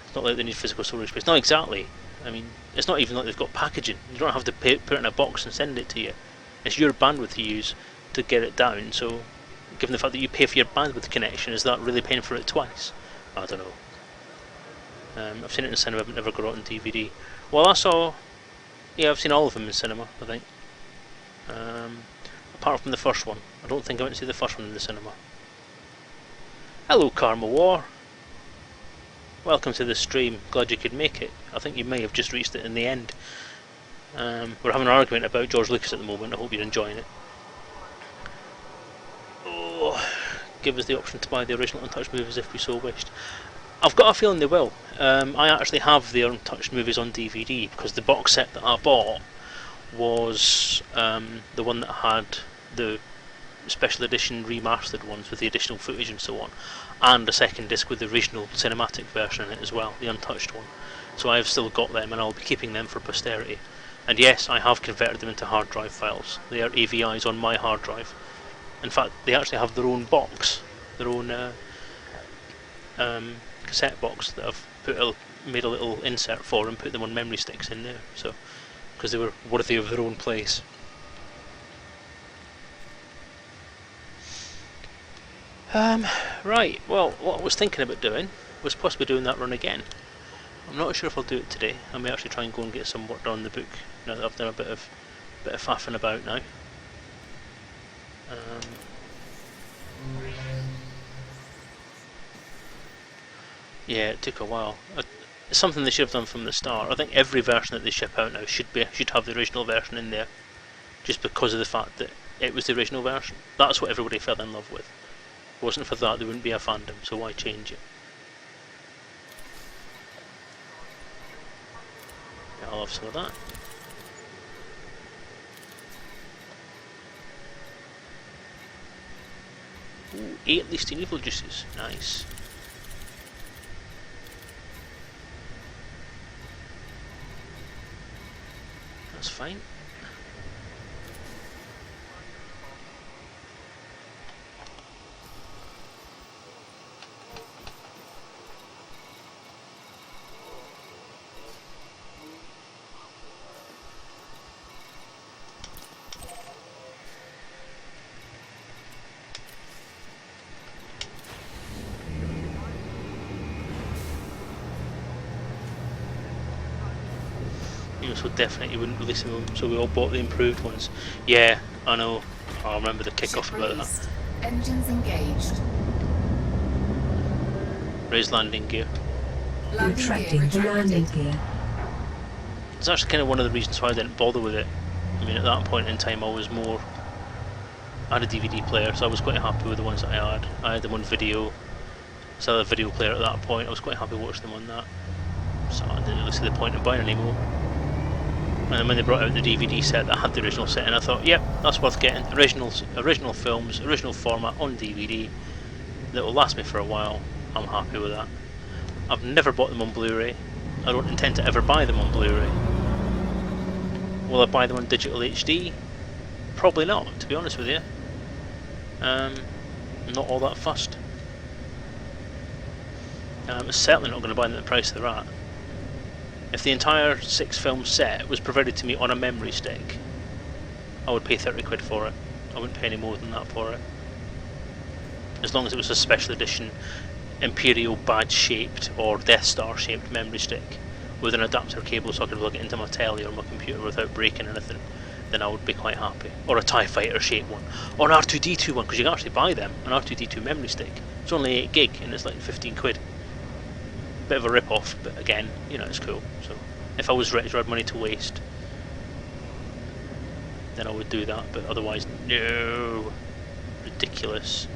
Speaker 1: It's not like they need physical storage space. No, exactly. I mean, it's not even like they've got packaging. You don't have to put it in a box and send it to you. It's your bandwidth to use to get it down, so given the fact that you pay for your bandwidth connection, is that really paying for it twice? I don't know. I've seen it in cinema but never got it on DVD. Well, I saw... Yeah, I've seen all of them in cinema, I think. Apart from the first one. I don't think I went to see the first one in the cinema. Hello, Karma War. Welcome to the stream. Glad you could make it. I think you may have just reached it in the end. We're having an argument about George Lucas at the moment. I hope you're enjoying it. Oh, give us the option to buy the original Untouched movies if we so wished. I've got a feeling they will. I actually have the Untouched movies on DVD because the box set that I bought was the one that had the special edition remastered ones with the additional footage and so on, and a second disc with the original cinematic version in it as well, the Untouched one. So I've still got them and I'll be keeping them for posterity. And yes, I have converted them into hard drive files. They are AVIs on my hard drive. In fact, they actually have their own box, their own cassette box that I've made a little insert for and put them on memory sticks in there, so because they were worthy of their own place. Right, well, what I was thinking about doing was possibly doing that run again. I'm not sure if I'll do it today. I may actually try and go and get some work done on the book now that I've done a bit of faffing about now. Yeah, it took a while. It's something they should have done from the start. I think every version that they ship out now should have the original version in there, just because of the fact that it was the original version. That's what everybody fell in love with. If it wasn't for that, there wouldn't be a fandom, so why change it? Yeah, I'll have some of that. Ooh, 8 listing evil juices. Nice. That's fine. so definitely wouldn't release them, so we all bought the improved ones. Yeah, I know. I remember the kickoff
Speaker 2: Ship
Speaker 1: about
Speaker 2: released. Engines engaged.
Speaker 1: that. Raise landing gear.
Speaker 2: Landing gear
Speaker 3: Retracting the landing
Speaker 2: retracted.
Speaker 3: gear.
Speaker 1: It's actually kind of one of the reasons why I didn't bother with it. I mean, at that point in time, I was more. I had a DVD player, so I was quite happy with the ones that I had. I had them on video, so I had a video player at that point. I was quite happy watching them on that. So I didn't really see the point in buying anymore. And then when they brought out the DVD set that had the original set, and I thought, yep, that's worth getting. Original films, original format on DVD. That will last me for a while. I'm happy with that. I've never bought them on Blu-ray. I don't intend to ever buy them on Blu-ray. Will I buy them on digital HD? Probably not, to be honest with you. Not all that fussed. I'm certainly not going to buy them at the price they're at. If the entire 6-film set was provided to me on a memory stick, I would pay 30 quid for it. I wouldn't pay any more than that for it. As long as it was a special edition Imperial badge shaped or Death Star shaped memory stick with an adapter cable so I could plug it into my telly or my computer without breaking anything, then I would be quite happy. Or a TIE Fighter shaped one. Or an R2-D2 one, because you can actually buy them, an R2-D2 memory stick. It's only 8 gig and it's like 15 quid. Bit of a rip off, but again, you know, it's cool. So if I was rich or had money to waste, then I would do that, but otherwise, no. Ridiculous.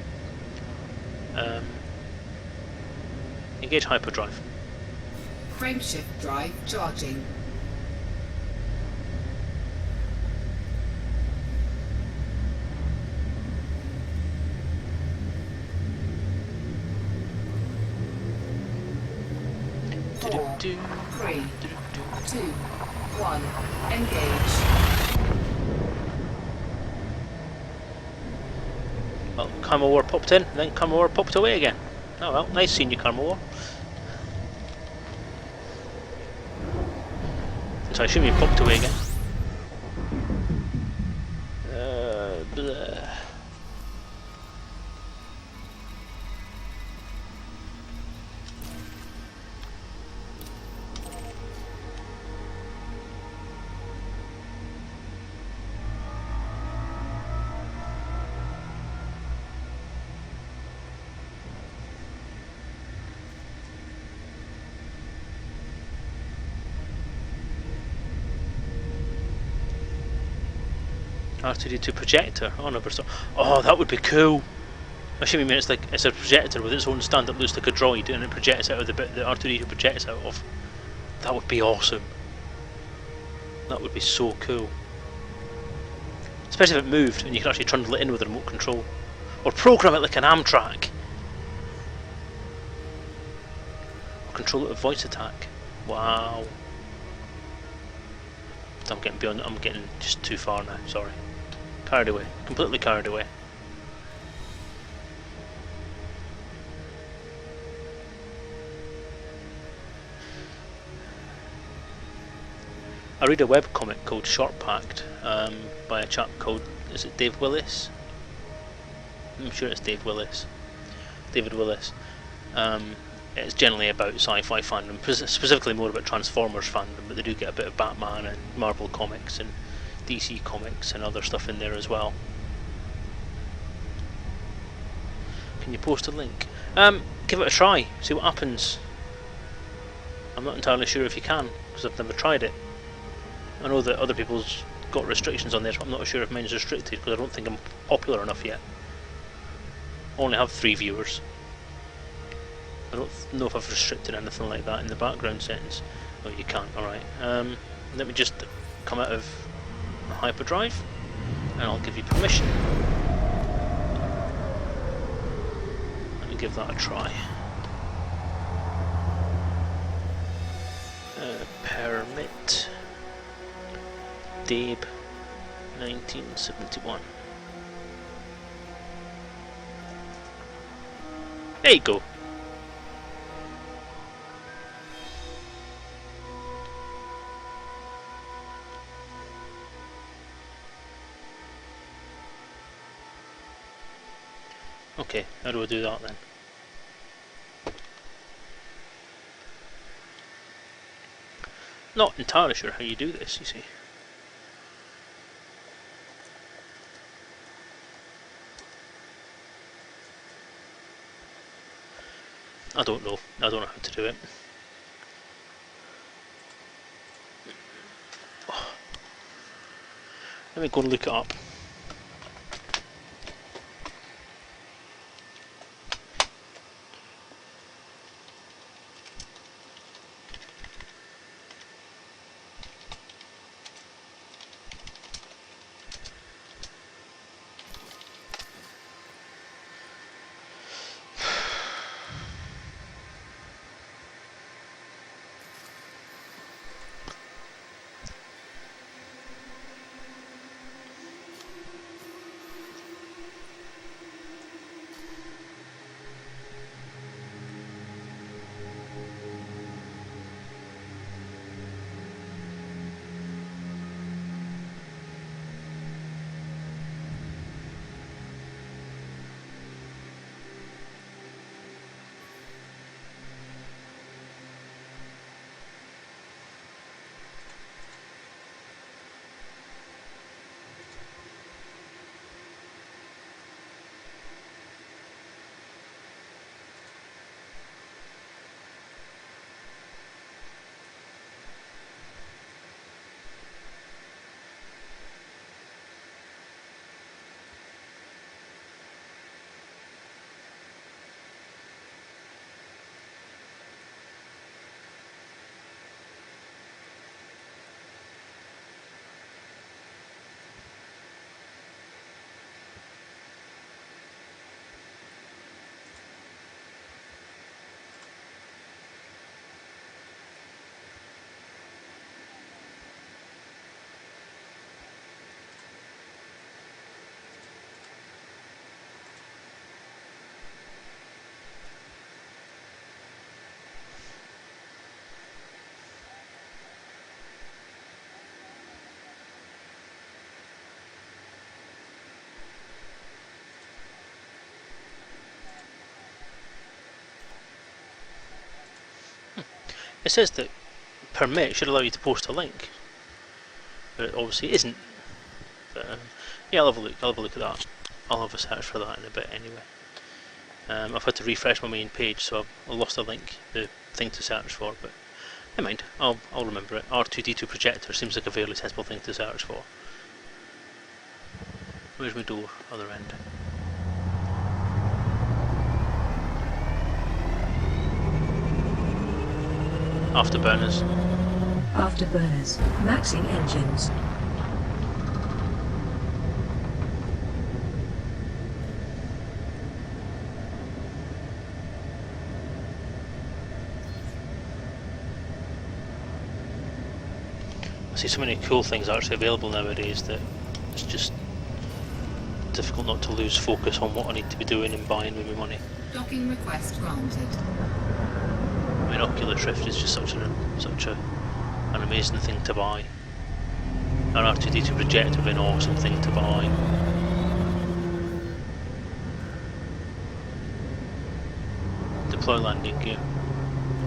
Speaker 1: Engage hyperdrive.
Speaker 2: Frameshift drive charging. Four, 3, 2, 1. Engage.
Speaker 1: Well, Camel War popped in, and then Camel War popped away again. Oh well, nice seeing you, Camel War. So I assume you popped away again. Bleh. R2D2 projector. Oh, never saw. Oh, that would be cool. I assume you mean it's a projector with its own stand that looks like a droid and it projects out of the bit that R2D2 projects out of. That would be awesome. That would be so cool. Especially if it moved and you could actually trundle it in with a remote control. Or program it like an Amtrak. Or control it with voice attack. Wow. I'm getting just too far now, sorry. Carried away. Completely carried away. I read a webcomic called Short Packed by a chap called, is it Dave Willis? I'm sure it's Dave Willis. David Willis. It's generally about sci-fi fandom, specifically more about Transformers fandom, but they do get a bit of Batman and Marvel comics and DC comics and other stuff in there as well. Can you post a link? Give it a try, see what happens. I'm not entirely sure if you can, because I've never tried it. I know that other people's got restrictions on there, so I'm not sure if mine's restricted, because I don't think I'm popular enough yet. I only have 3 viewers. I don't know if I've restricted anything like that in the background settings. Oh, you can't, alright. Let me just come out of hyperdrive, and I'll give you permission. Let me give that a try. Permit. Dabe 1971. There you go. Okay, how do I do that then? Not entirely sure how you do this, you see. I don't know. I don't know how to do it. Let me go and look it up. It says that permit should allow you to post a link, but it obviously isn't. But yeah, I'll have a look. I'll have a look at that. I'll have a search for that in a bit anyway. I've had to refresh my main page, so I've lost the link, the thing to search for. But never mind. I'll remember it. R2D2 projector seems like a fairly sensible thing to search for. Where's my door? Other end. Afterburners.
Speaker 3: Afterburners. Maxing engines.
Speaker 1: I see so many cool things actually available nowadays that it's just difficult not to lose focus on what I need to be doing and buying with my money.
Speaker 2: Docking request granted.
Speaker 1: I mean, Oculus Rift is just such an amazing thing to buy. An R2D2 projector would be an awesome thing to buy. Deploy landing gear.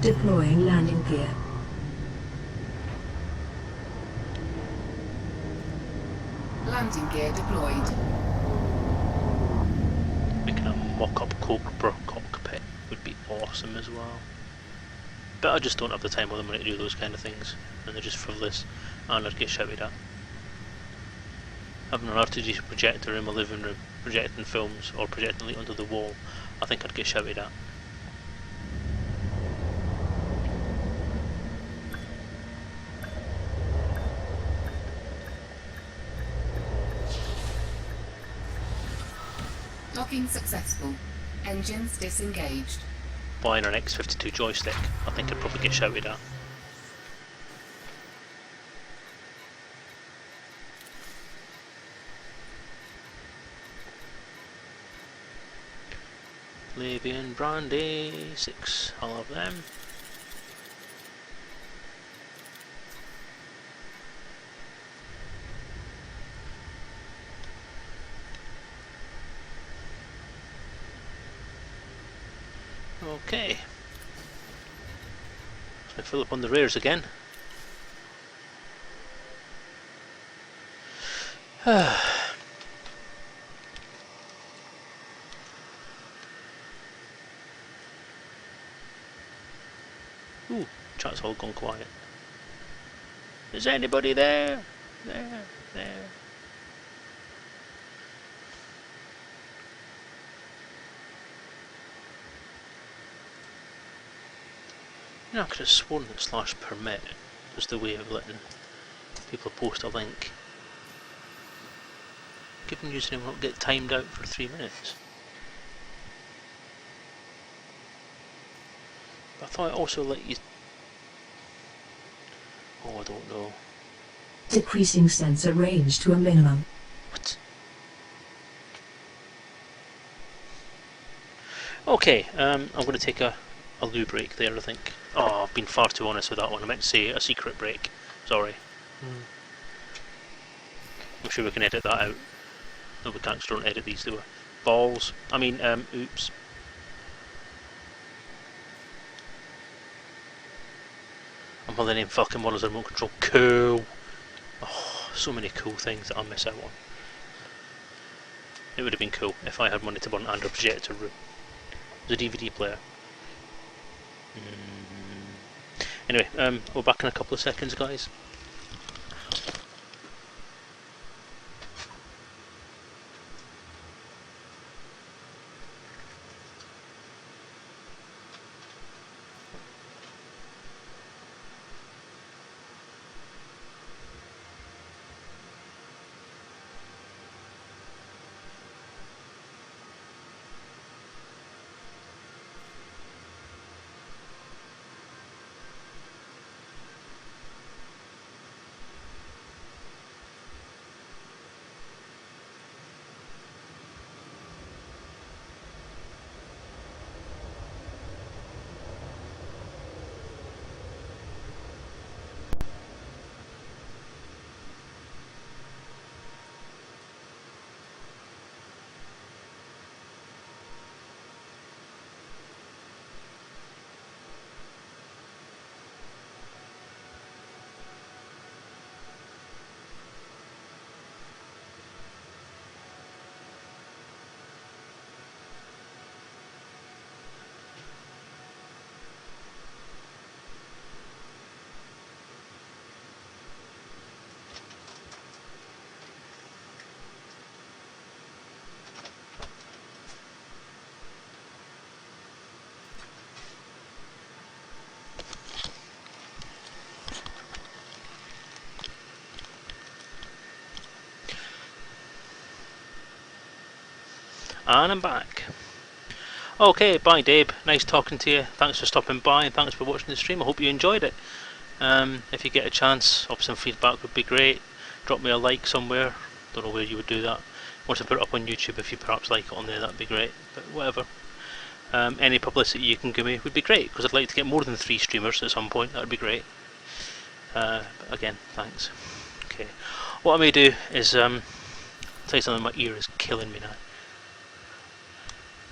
Speaker 3: Deploying landing gear.
Speaker 2: Landing gear deployed.
Speaker 1: Making a mock-up Cobra cockpit would be awesome as well. But I just don't have the time or the money to do those kind of things, and they're just frivolous, and I'd get shouted at. Having an R2D2 projector in my living room, projecting films, or projecting light onto the wall, I think I'd get shouted at.
Speaker 2: Docking successful. Engines disengaged.
Speaker 1: Buying an X52 joystick, I think I'd probably get shouted at. Levy and Brandy, 6, I'll have them. Okay. So fill up on the rears again. Ooh, chat's all gone quiet. Is anybody there? There. You know, I could have sworn that /permit was the way of letting people post a link. Given username won't get timed out for 3 minutes. But I thought I also let you... Oh, I don't know.
Speaker 3: Decreasing sensor range to a minimum.
Speaker 1: What? Okay, I'm going to take a loo break there, I think. Oh, I've been far too honest with that one. I meant to say a secret break. Sorry. I'm sure we can edit that out. No, we can't, 'cause don't edit these, do we? Balls. I mean, oops. I'm Millennium Falcon models and remote control. Cool. Oh, so many cool things that I'll miss out on. It would have been cool if I had money to burn and a projector room. The DVD player. Anyway, we're back in a couple of seconds, guys. And I'm back. Okay, bye Dave. Nice talking to you. Thanks for stopping by and thanks for watching the stream. I hope you enjoyed it. If you get a chance, some feedback would be great. Drop me a like somewhere. Don't know where you would do that. Once I put it up on YouTube, if you perhaps like it on there, that'd be great. But whatever. Any publicity you can give me would be great, because I'd like to get more than 3 streamers at some point. That would be great. But again, thanks. Okay. What I may do is tell you something. My ear is killing me now.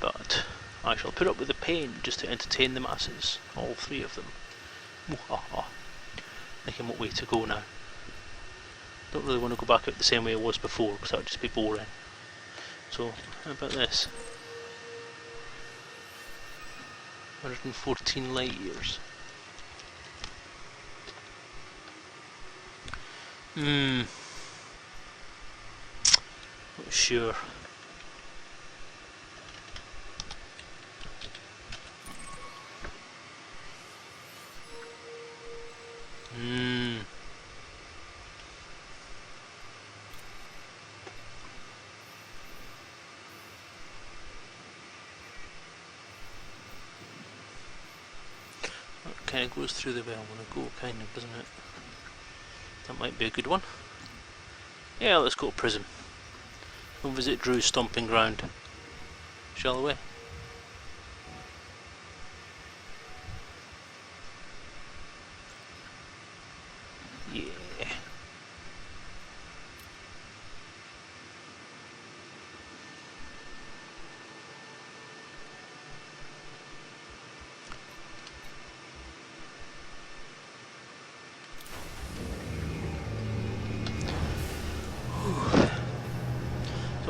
Speaker 1: But I shall put up with the pain just to entertain the masses, all 3 of them. Thinking what way to go now. Don't really want to go back out the same way it was before, because that would just be boring. So, how about this? 114 light years. Not sure. That kind of goes through the way I want to go, kind of, doesn't it? That might be a good one. Yeah, let's go to Prism. Go visit Drew's stomping ground. Shall we? Yeah.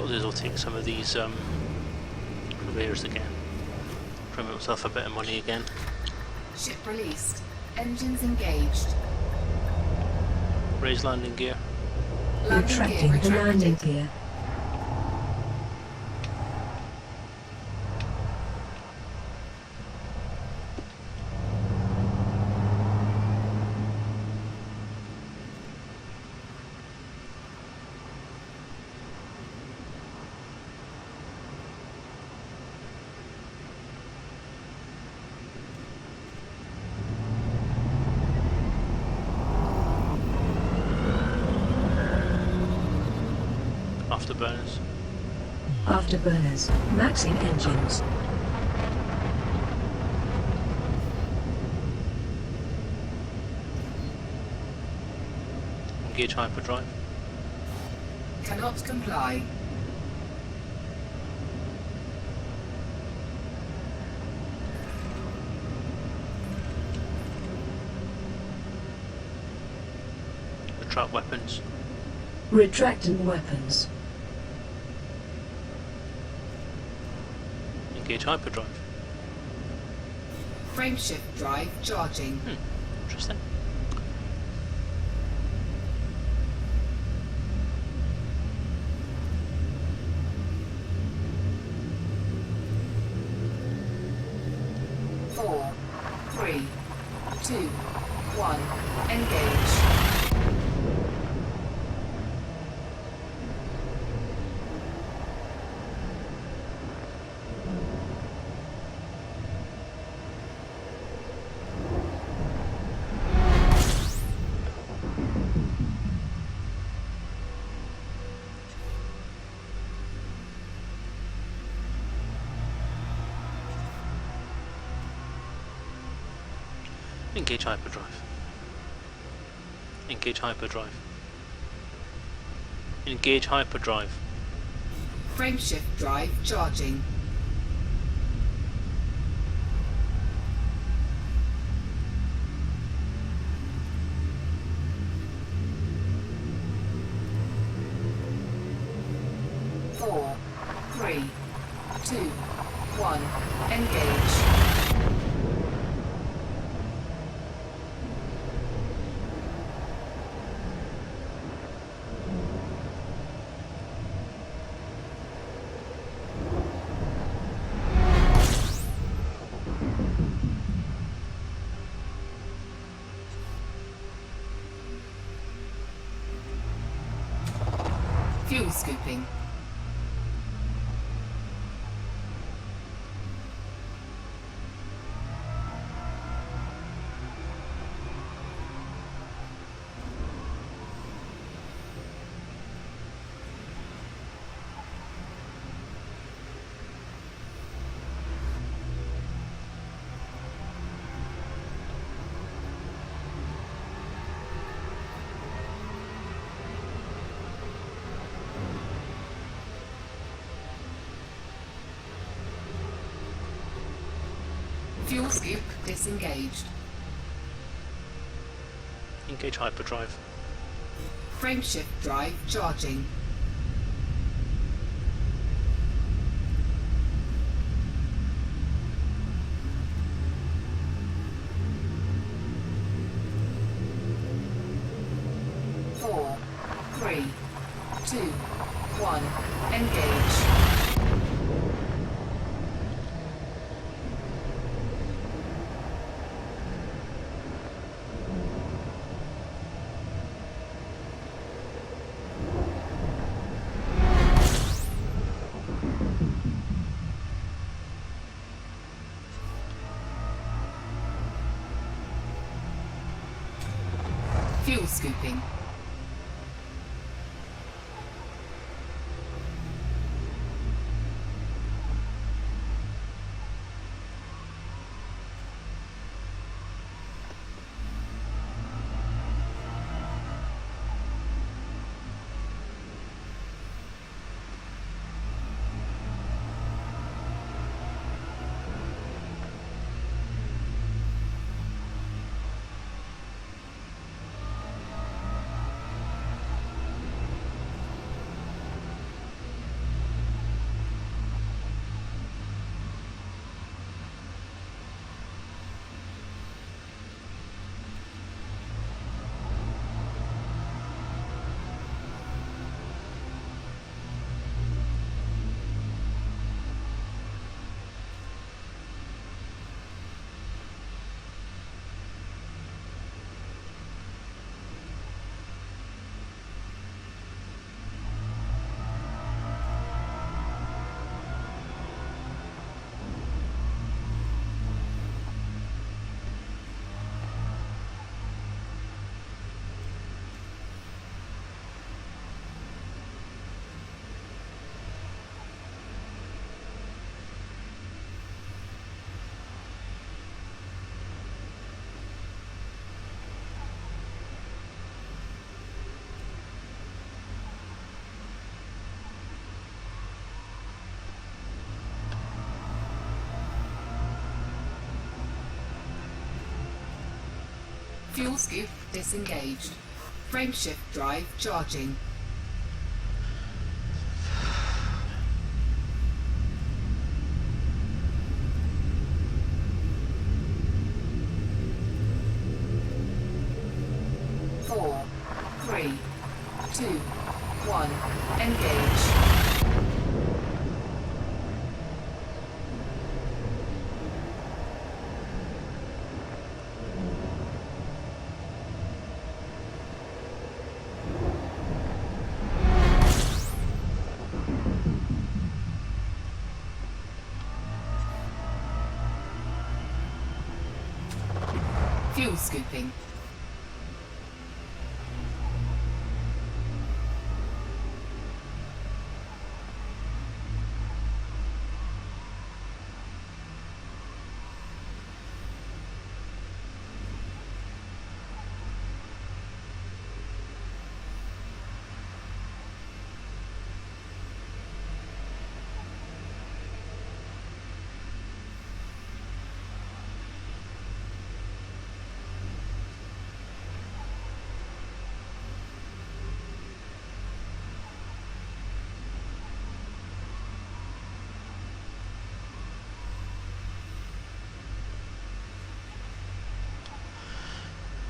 Speaker 1: suppose I'll take some of these conveyors again. Try and make myself a bit of money again.
Speaker 2: Ship released. Engines engaged.
Speaker 1: Raise landing gear.
Speaker 2: Landing gear
Speaker 3: Retracting the landing
Speaker 2: retracted.
Speaker 3: gear.
Speaker 1: Afterburners.
Speaker 3: Afterburners. Maxing engines.
Speaker 1: Engage hyperdrive.
Speaker 2: Cannot comply.
Speaker 1: Retract weapons.
Speaker 3: Retracting weapons.
Speaker 1: Engage hyperdrive.
Speaker 2: Frameshift drive charging.
Speaker 1: Interesting.
Speaker 2: Four, three, two, one. Engage.
Speaker 1: Engage hyperdrive. Engage hyperdrive. Engage hyperdrive.
Speaker 2: Frameshift drive charging. Four, three, two, one. Engage. Fuel scooping. Fuel scoop disengaged.
Speaker 1: Engage hyperdrive.
Speaker 2: Frameshift drive charging. Four, three, two, one. Engage. Fuel scooping. Fuel scoop disengaged. Frameshift drive charging. Four, three, two, one, engage. Fuel scooping.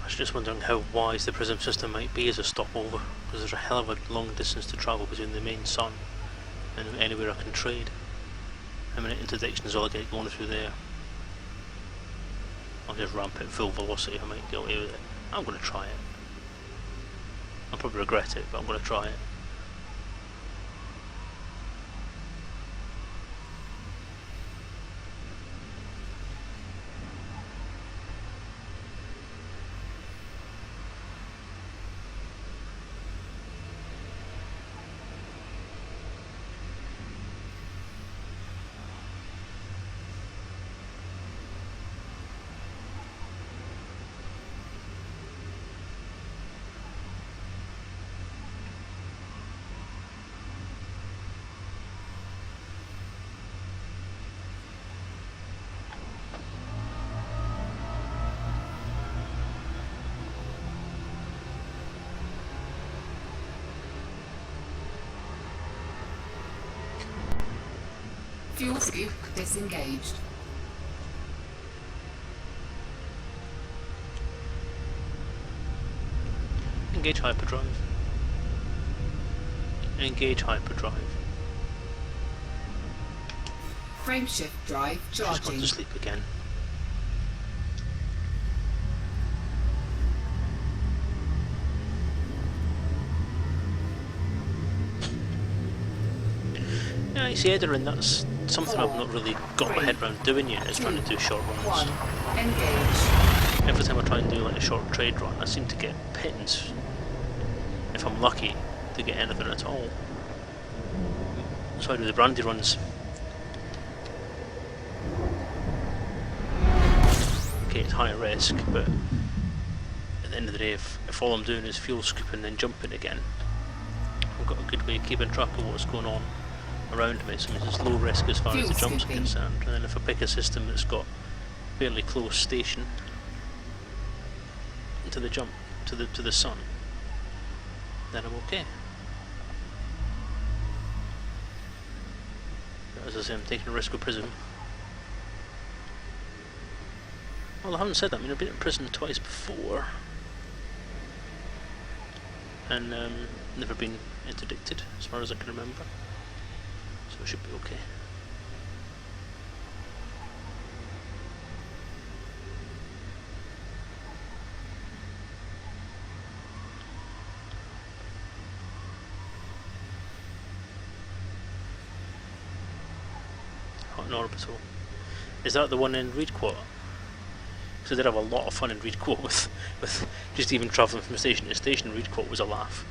Speaker 1: I was just wondering how wise the Prism system might be as a stopover, because there's a hell of a long distance to travel between the main sun and anywhere I can trade. How many interdictions will I get going through there? I'll just ramp it full velocity, I might get away with it. I'm going to try it. I'll probably regret it, but I'm going to try it.
Speaker 2: Fuel scoop disengaged.
Speaker 1: Engage hyperdrive. Engage hyperdrive.
Speaker 2: Frameshift drive
Speaker 1: Just gone
Speaker 2: charging.
Speaker 1: to sleep again. Yeah, you see, Edarin, that's something I've not really got my head around doing yet, is trying to do short runs.
Speaker 2: One, engage.
Speaker 1: Every time I try and do like a short trade run, I seem to get pittance, if I'm lucky, to get anything at all. So I do the Brandy runs. Okay, it's high risk, but at the end of the day, if all I'm doing is fuel scooping and then jumping again, I've got a good way of keeping track of what's going on around me, so it's low risk as far as the jumps are concerned. And then if I pick a system that's got fairly close station to the jump, to the sun, then I'm okay. But as I say, I'm taking a risk with Prism. Well, I haven't said that. I mean, I've been in prison twice before, and never been interdicted, as far as I can remember. So it should be okay. Hot and orbital. Is that the one in Reed Quarter? Because I did have a lot of fun in Reed Quarter with just even travelling from station to station. Reed Quarter was a laugh.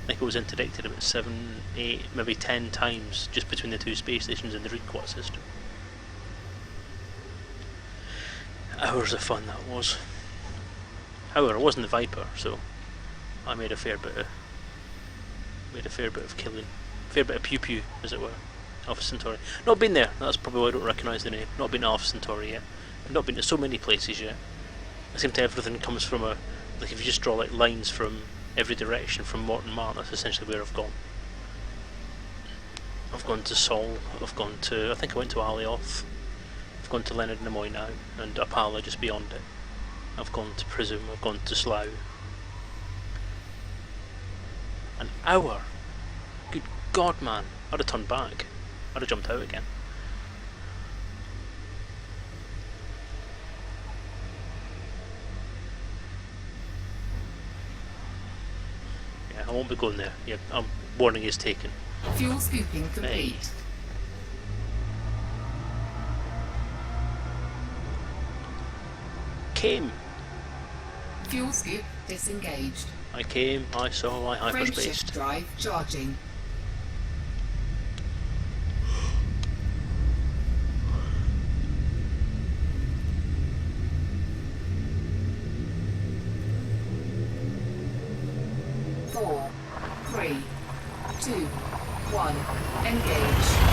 Speaker 1: I think it was interdicted about 7, 8, maybe 10 times just between the two space stations in the Reed Quarter system. Hours of fun that was. However, I wasn't the Viper, so I made a fair bit of killing, fair bit of pew pew, as it were. Alpha Centauri. Not been there. That's probably why I don't recognise the name. Not been to Alpha Centauri yet. I've not been to so many places yet. It seems to everything comes from a, like if you just draw like lines from every direction from Morton Mart, that's essentially where I've gone. I've gone to Sol, I've gone to, I think I went to Alioth, I've gone to Leonard Nimoy now, and Apala just beyond it. I've gone to Prism, I've gone to Slough. An hour? Good God, man. I'd have turned back. I'd have jumped out again. Yeah, I won't be going there. Yeah, warning is taken.
Speaker 2: Fuel scooping complete.
Speaker 1: Hey. Came.
Speaker 2: Fuel scoop disengaged.
Speaker 1: I came, I saw, I hyperspaced.
Speaker 2: Frameshift drive charging. Four, three, two, one, engage.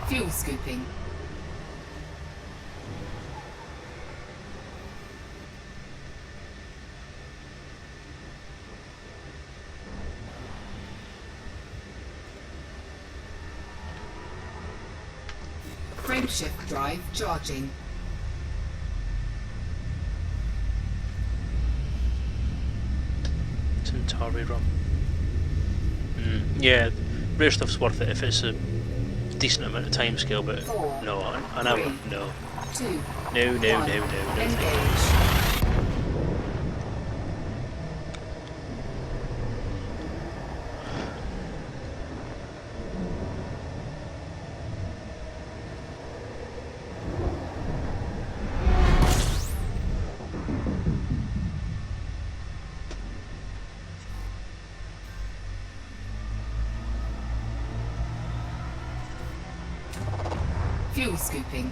Speaker 2: Fuel scooping. Frameshift drive charging.
Speaker 1: Centauri rum. Yeah, rare stuff's worth it if it's a decent amount of time scale, but
Speaker 2: Four,
Speaker 1: no, an hour,
Speaker 2: three,
Speaker 1: no.
Speaker 2: Two,
Speaker 1: No, no,
Speaker 2: one,
Speaker 1: no, no, no.
Speaker 2: engage. Fuel scooping.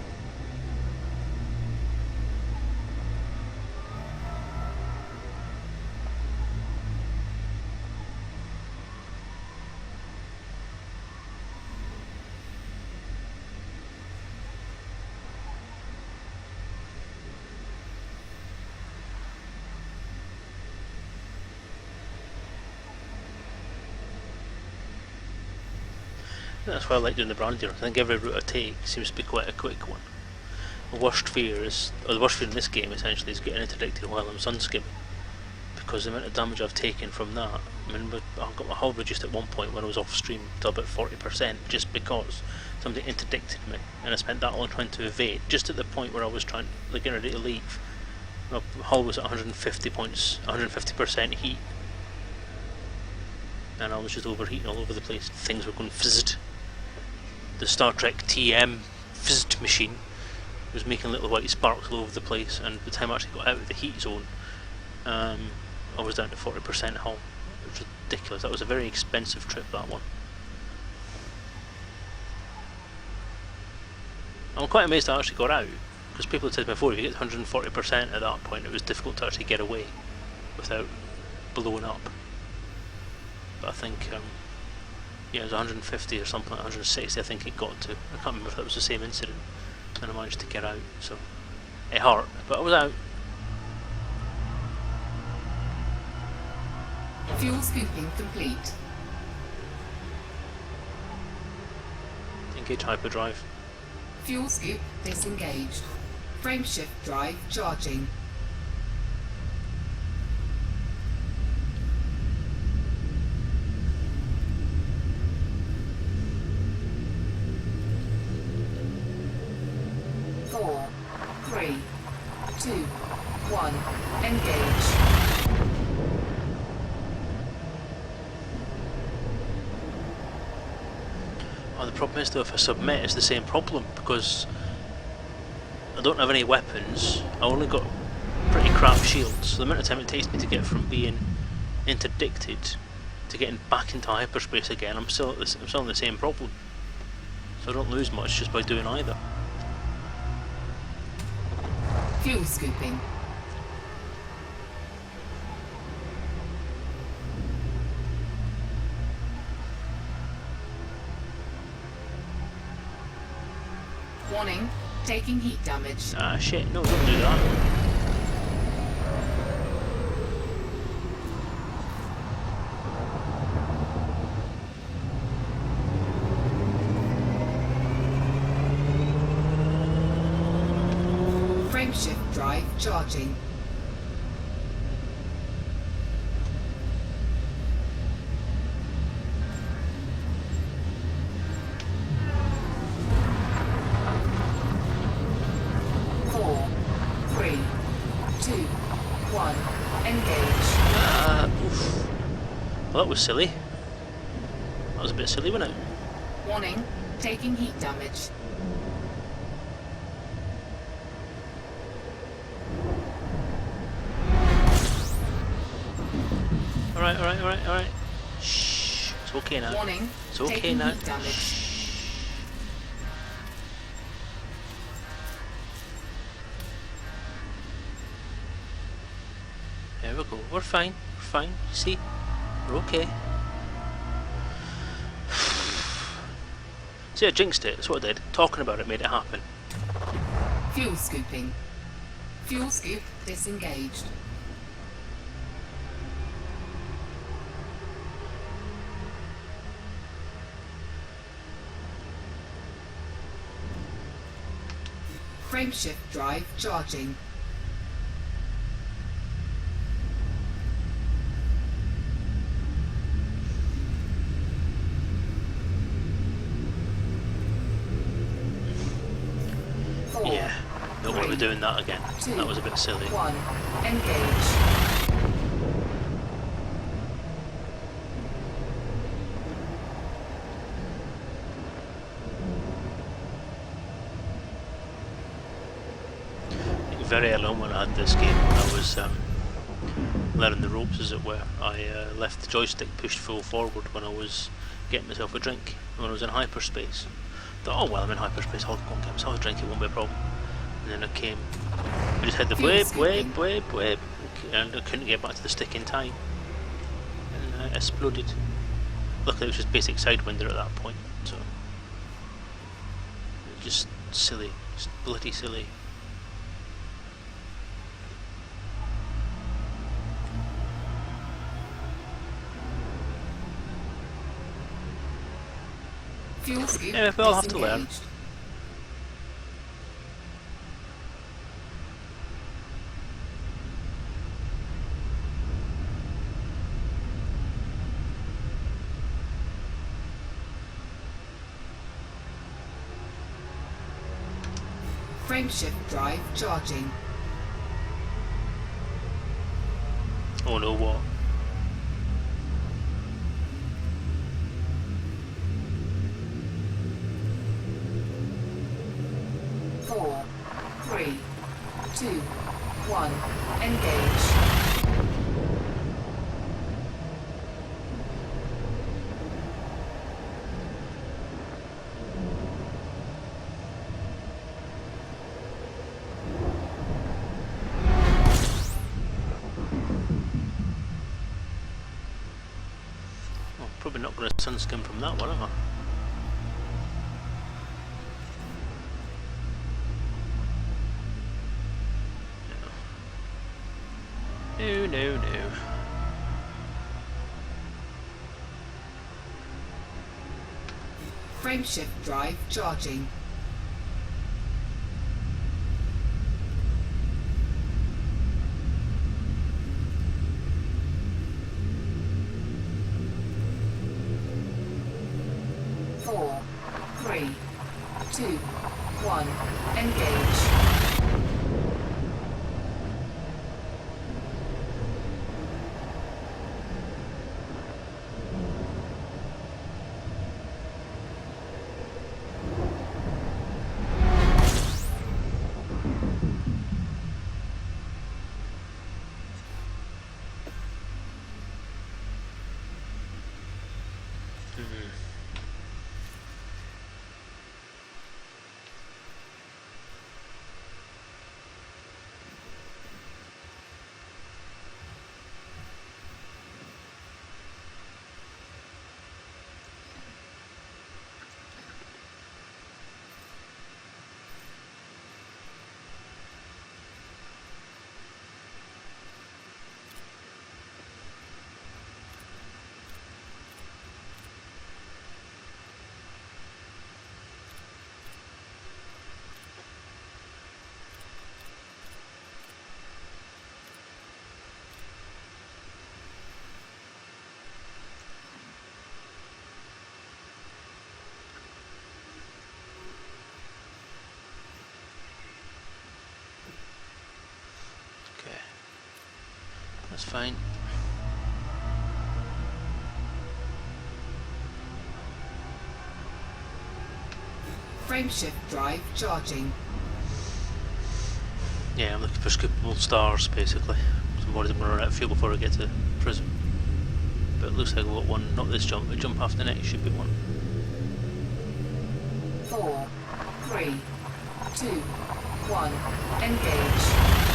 Speaker 1: That's why I like doing the Brandy run. I think every route I take seems to be quite a quick one. The worst fear is, or the worst fear in this game essentially, is getting interdicted while I'm sunskimming. Because the amount of damage I've taken from that, I mean, I got my hull reduced at one point when I was off stream to about 40% just because somebody interdicted me, and I spent that long trying to evade, just at the point where I was trying, like, getting ready to leave. My hull was at 150 points, 150% heat, and I was just overheating all over the place. Things were going fizzed. The Star Trek TM fizzed machine was making little white sparks all over the place, and by the time I actually got out of the heat zone, I was down to 40% hull. It was ridiculous. That was a very expensive trip, that one. I'm quite amazed I actually got out, because people had said before if you get 140% at that point it was difficult to actually get away without blowing up. But I think yeah, it was 150 or something, 160 I think it got to. I can't remember if that was the same incident, and I managed to get out, so it hurt, but I was out.
Speaker 2: Fuel scooping complete.
Speaker 1: Engage hyperdrive.
Speaker 2: Fuel scoop disengaged. Frameshift drive charging. Four, three, two, one, engage.
Speaker 1: Oh, the problem is though, if I submit it's the same problem, because I don't have any weapons, I only got pretty crap shields, so the amount of time it takes me to get from being interdicted to getting back into hyperspace again, I'm still in the same problem. So I don't lose much just by doing either.
Speaker 2: Fuel scooping. Warning, taking heat damage.
Speaker 1: Ah shit, no, don't do that.
Speaker 2: Frameshift drive charging.
Speaker 1: Well, that was silly. That was a bit silly, wasn't it?
Speaker 2: Warning, taking heat damage.
Speaker 1: Alright. Shh. It's okay now.
Speaker 2: Warning,
Speaker 1: It's okay
Speaker 2: taking
Speaker 1: now.
Speaker 2: heat damage.
Speaker 1: There we go. We're fine. We're fine. See? We're okay. See, I jinxed it. That's what I did. Talking about it made it happen.
Speaker 2: Fuel scooping. Fuel scoop disengaged. Frameshift drive charging.
Speaker 1: Yeah, don't want to be doing that again. That was a bit silly.
Speaker 2: 1. Engage.
Speaker 1: Very early on when I had this game, when I was learning the ropes as it were, I left the joystick pushed full forward when I was getting myself a drink, when I was in hyperspace. Thought, oh well, I'm in hyperspace, I'll go and get myself a drink, it won't be a problem. And then I just had the whip, and I couldn't get back to the stick in time. And I exploded. Luckily it was just basic sidewinder at that point, so... just silly, just bloody silly.
Speaker 2: Fuel scoop
Speaker 1: Yeah, we all have to learn.
Speaker 2: disengaged. Frameshift drive charging.
Speaker 1: Oh no, what?
Speaker 2: Four, 3, 2, 1. Engage.
Speaker 1: Well, probably not going to sunscreen from that one, am I? No.
Speaker 2: Frameshift drive charging. Four, 3, 2, 1. Engage.
Speaker 1: Hmm. Okay, that's fine.
Speaker 2: Frameshift drive charging.
Speaker 1: Yeah, I'm looking for scoopable stars basically. So I'm worried I'm going to run out of fuel before I get to Prism. But it looks like I've got one, not this jump, but jump after next should be one.
Speaker 2: 4, 3, 2, 1. Engage.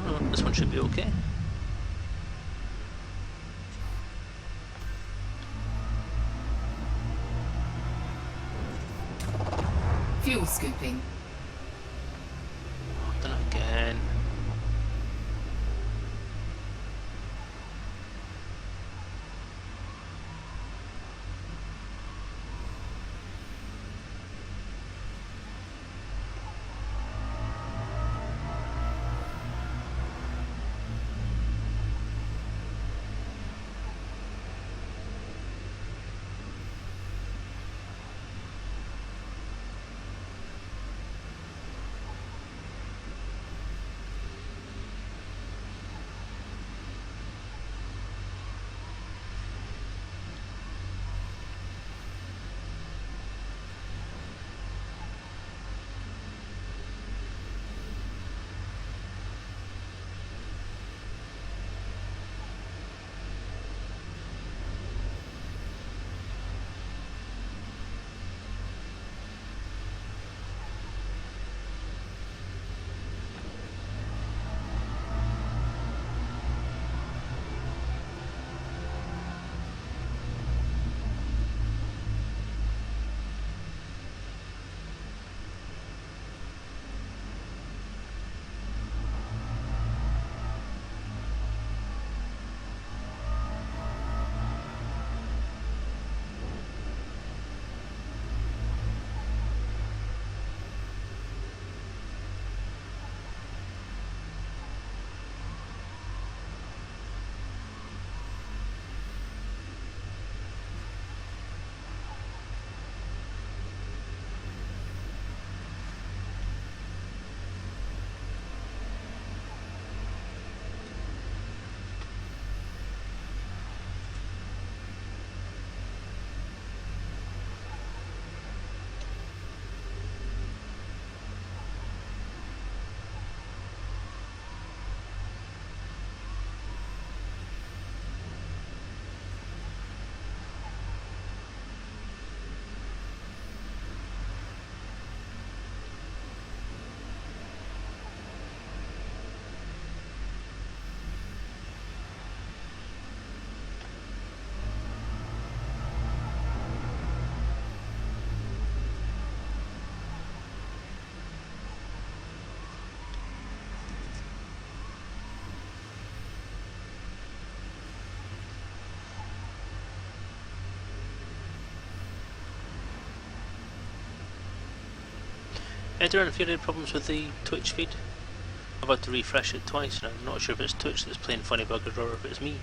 Speaker 1: Oh, this one should be okay.
Speaker 2: Fuel scooping.
Speaker 1: Done it again. Are there any problems with the Twitch feed? I've had to refresh it twice and I'm not sure if it's Twitch that's playing funny buggers or if it's me.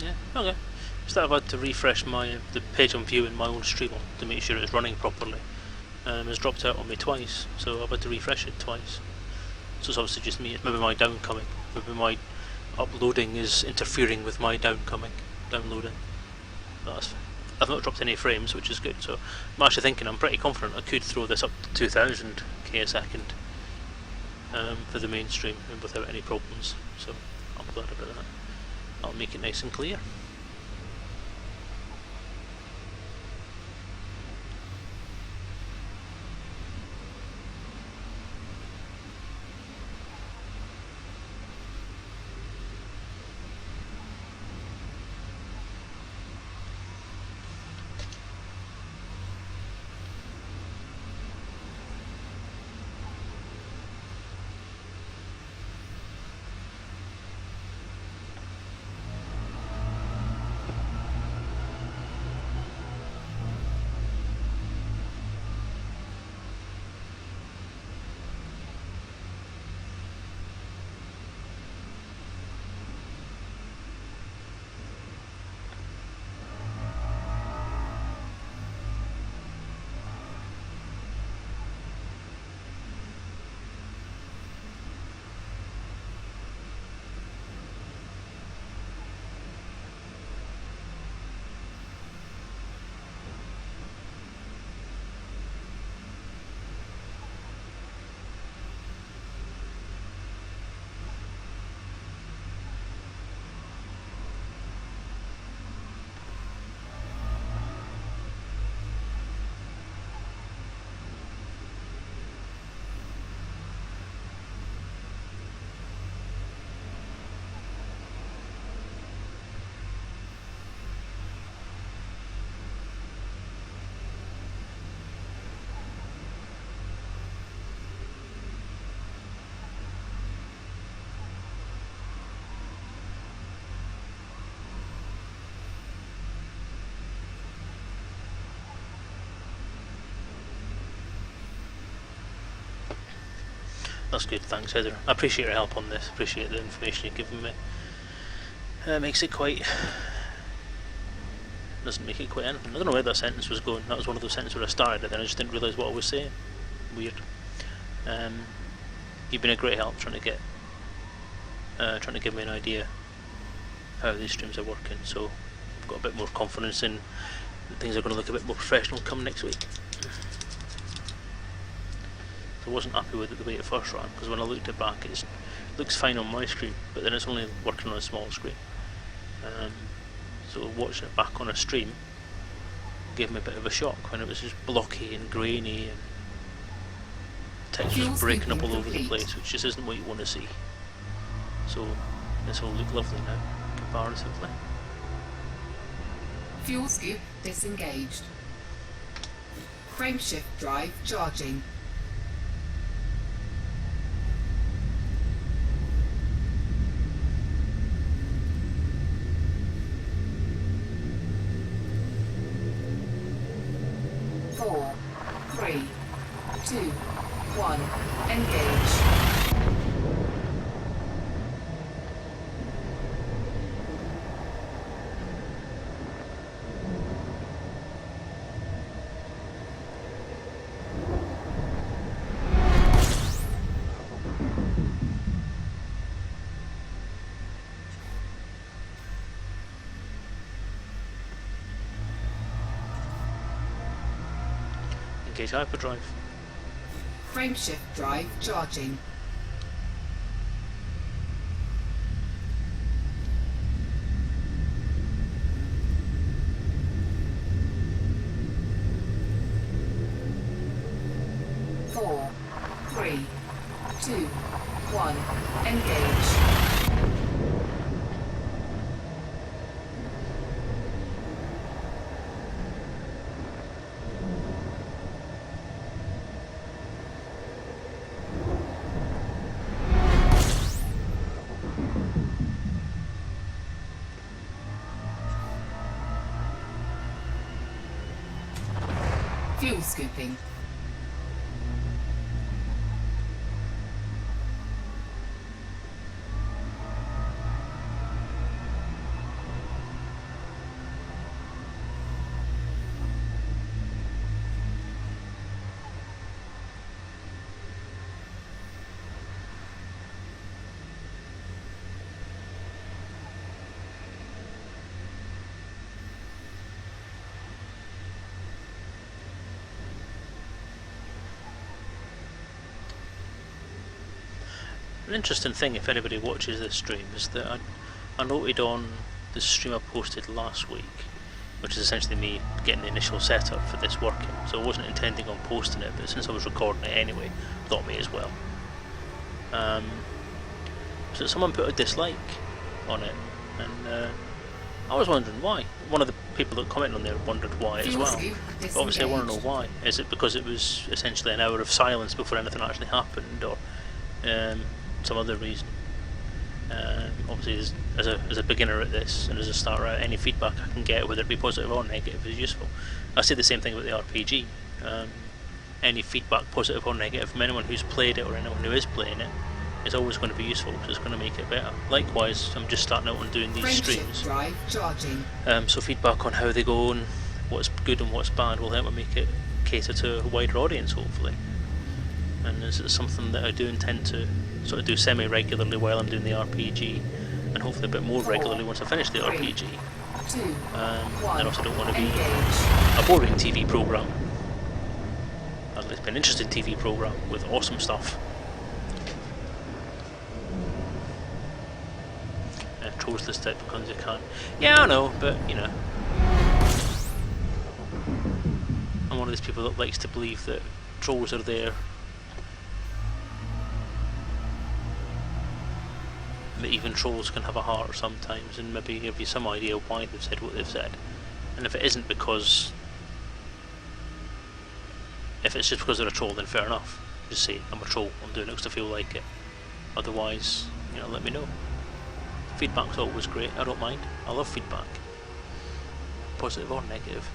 Speaker 1: Yeah, okay. Just that I've had to refresh the page I'm viewing my own stream on to make sure it's running properly. It's dropped out on me twice, so I've had to refresh it twice. So it's obviously just me. It's maybe my downcoming. Maybe my uploading is interfering with my downloading. But I've not dropped any frames, which is good. So I'm actually thinking, I'm pretty confident I could throw this up to 2000 k a second for the mainstream without any problems. So I'm glad about that. I'll make it nice and clear. That's good, thanks Heather. I appreciate your help on this, appreciate the information you've given me. Makes it quite... doesn't make it quite anything. I don't know where that sentence was going. That was one of those sentences where I started it, then I just didn't realise what I was saying. Weird. You've been a great help trying to give me an idea how these streams are working, so I've got a bit more confidence in that things are going to look a bit more professional come next week. I wasn't happy with it the way it first ran, because when I looked it back it looks fine on my screen, but then it's only working on a small screen. So watching it back on a stream gave me a bit of a shock when it was just blocky and grainy and text was breaking up all over the place, which just isn't what you want to see. So this will look lovely now, comparatively.
Speaker 2: Fuel scoop disengaged. Frameshift drive charging. Four, 3, 2, 1, engage.
Speaker 1: Engage hyperdrive.
Speaker 2: Frameshift drive charging. Four, 3, 2, 1, engage. Fuel scooping.
Speaker 1: An interesting thing, if anybody watches this stream, is that I noted on the stream I posted last week, which is essentially me getting the initial setup for this working. So I wasn't intending on posting it, but since I was recording it anyway, thought may as well. So someone put a dislike on it, and I was wondering why. One of the people that commented on there wondered why as well. But obviously I want to know why. Is it because it was essentially an hour of silence before anything actually happened, or some other reason? Obviously, as a beginner at this and as a starter out, any feedback I can get, whether it be positive or negative, is useful. I say the same thing about the RPG. Any feedback, positive or negative, from anyone who's played it or anyone who is playing it, is always going to be useful because it's going to make it better. Likewise, I'm just starting out on doing these streams, so feedback on how they go and what's good and what's bad will help me make it cater to a wider audience, hopefully. And this is something that I do intend to sort of do semi-regularly while I'm doing the RPG, and hopefully a bit more regularly once I finish the RPG. I also don't want to be a boring TV programme. I'd like to be an interesting TV programme with awesome stuff. Trolls this type of guns you can't. Yeah, I know, but you know, I'm one of these people that likes to believe that trolls are there, that even trolls can have a heart sometimes, and maybe give you some idea why they've said what they've said. And if it isn't because, if it's just because they're a troll, then fair enough. Just say, I'm a troll, I'm doing it because I feel like it. Otherwise, you know, let me know. Feedback's always great, I don't mind. I love feedback. Positive or negative.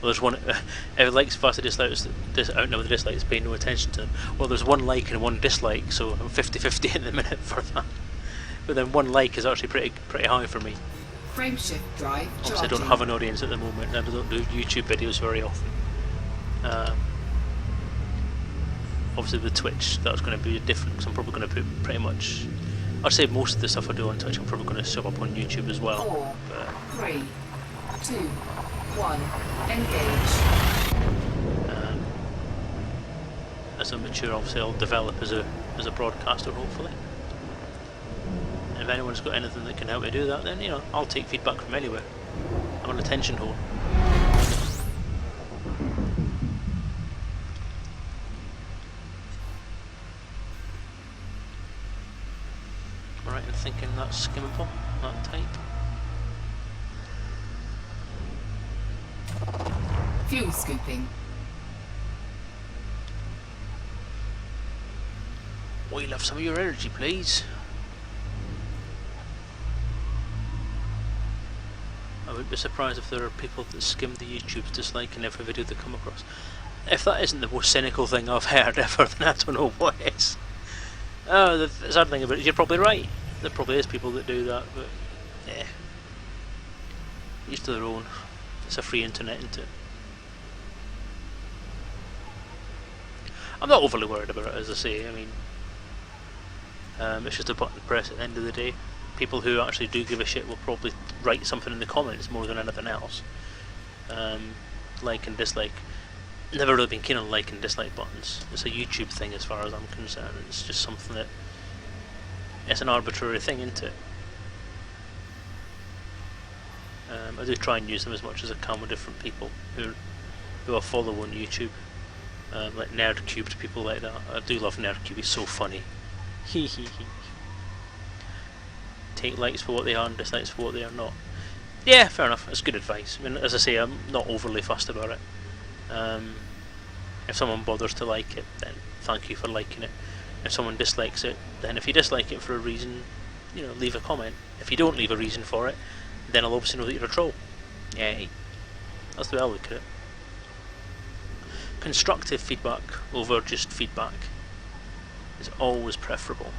Speaker 1: Well, there's one, if it likes faster dislikes, out now with the dislikes, paying no attention to them. Well, there's one like and one dislike, so I'm 50-50 in the minute for that. But then one like is actually pretty high for me.
Speaker 2: Frameshift drive
Speaker 1: obviously I don't have an audience at the moment, and I don't do YouTube videos very often. Obviously with Twitch that's going to be different, because I'm probably going to put pretty much, I'd say most of the stuff I do on Twitch I'm probably going to shove up on YouTube as well.
Speaker 2: 4, 3, 2, 1, engage.
Speaker 1: As I mature, obviously I'll develop as a broadcaster, hopefully. And if anyone's got anything that can help me do that, then you know, I'll take feedback from anywhere. I'm an attention whore. Right, I'm thinking that's skimmable, that type.
Speaker 2: Fuel scooping.
Speaker 1: We'll have some of your energy, please. I wouldn't be surprised if there are people that skim the YouTube disliking every video they come across. If that isn't the most cynical thing I've heard ever, then I don't know what is. Oh, the sad thing about it is you're probably right. There probably is people that do that, but yeah, each to their own. It's a free internet, isn't it? I'm not overly worried about it, as I say. I mean, it's just a button to press at the end of the day. People who actually do give a shit will probably write something in the comments more than anything else. Like and dislike. Never really been keen on like and dislike buttons. It's a YouTube thing as far as I'm concerned. It's just something that, it's an arbitrary thing, isn't it? I do try and use them as much as I can with different people who I follow on YouTube. Like Nerdcubed, people like that. I do love Nerdcube, he's so funny. Hee hee hee. Take likes for what they are and dislikes for what they are not. Yeah, fair enough, it's good advice. I mean, as I say, I'm not overly fussed about it. If someone bothers to like it, then thank you for liking it. If someone dislikes it, then if you dislike it for a reason, you know, leave a comment. If you don't leave a reason for it, then I'll obviously know that you're a troll. Yay. That's the way I look at it. Constructive feedback over just feedback is always preferable.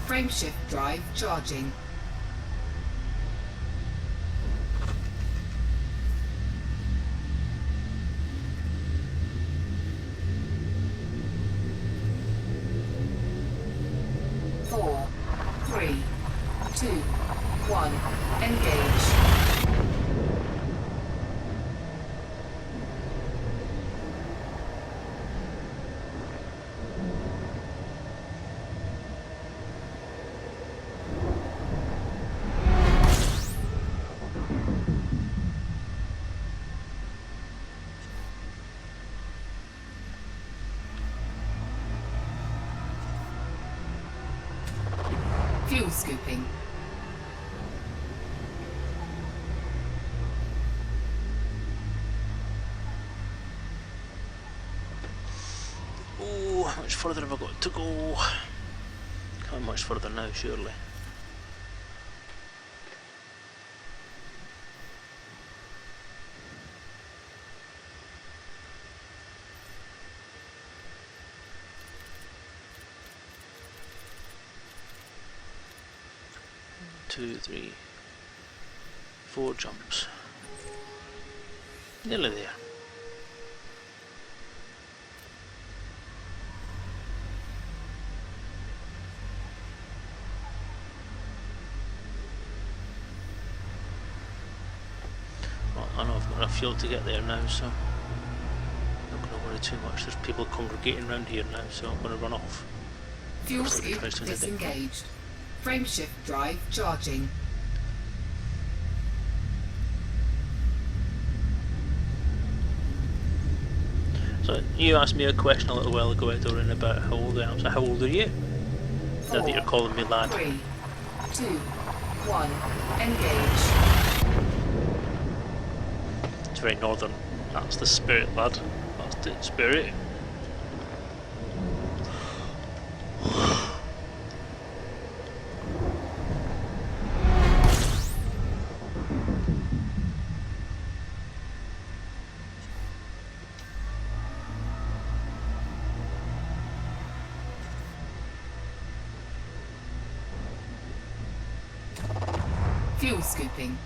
Speaker 2: Frameshift drive charging. Four, 3, 2, 1, engage. Fuel scooping.
Speaker 1: Oh, how much further have I got to go? Can't much further now, surely. Two, three, 4 jumps. Nearly there. Well, I know I've got enough fuel to get there now, so I'm not going to worry too much. There's people congregating around here now, so I'm going to run off.
Speaker 2: Fuel scoop disengaged. Frameshift drive charging.
Speaker 1: So you asked me a question a little while ago, Edorin, about how old I am. So how old are you? Now that you're calling me lad.
Speaker 2: 3, 2, 1, engage.
Speaker 1: It's very northern. That's the spirit, lad. That's the spirit.
Speaker 2: Fuel scooping.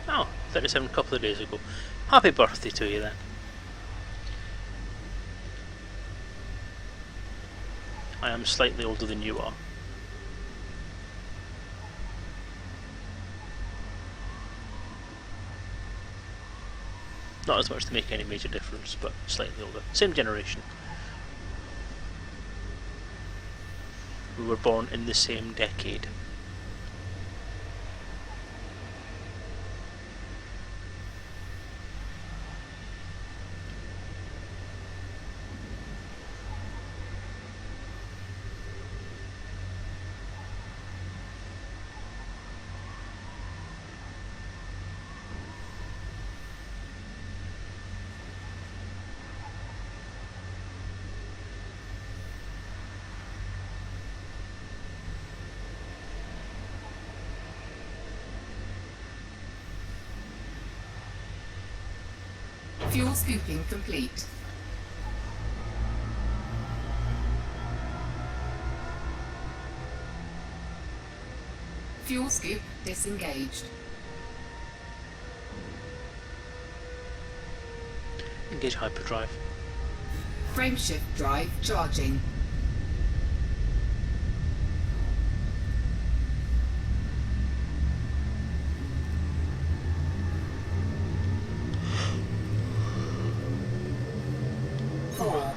Speaker 1: Oh, 37 a couple of days ago. Happy birthday to you then. I am slightly older than you are. Not as much to make any major difference, but slightly older. Same generation. We were born in the same decade.
Speaker 2: Fuel scooping complete. Fuel scoop disengaged.
Speaker 1: Engage hyperdrive.
Speaker 2: Frameshift drive charging. Four,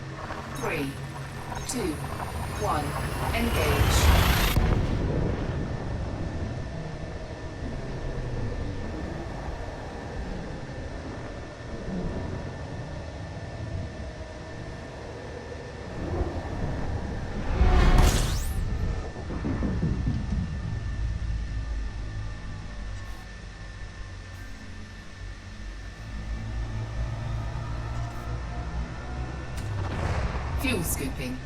Speaker 2: 3, 2, 1, engage. Fuel scooping.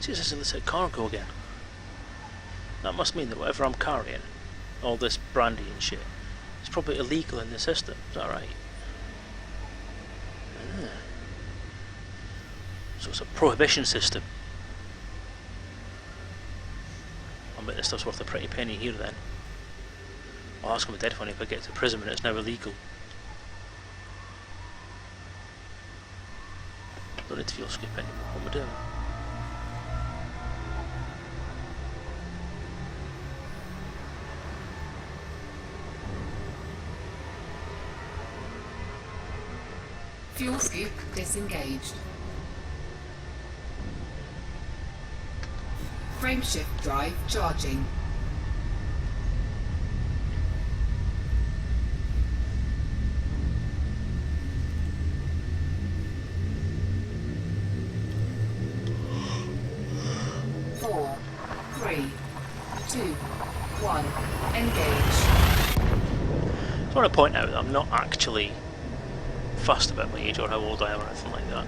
Speaker 1: See, this is illicit cargo again. That must mean that whatever I'm carrying, all this brandy and shit, it's probably illegal in the system. Is that right? Ah. So it's a prohibition system. I bet this stuff's worth a pretty penny here then. Well, that's going to be dead funny if I get to Prism and it's now illegal. Don't need to fuel skip anymore. What am I doing?
Speaker 2: Fuel skip disengaged. Frameshift drive charging. Four, three, two, one. Engage.
Speaker 1: I want to point out that I'm not actually fussed about my age or how old I am or anything like that.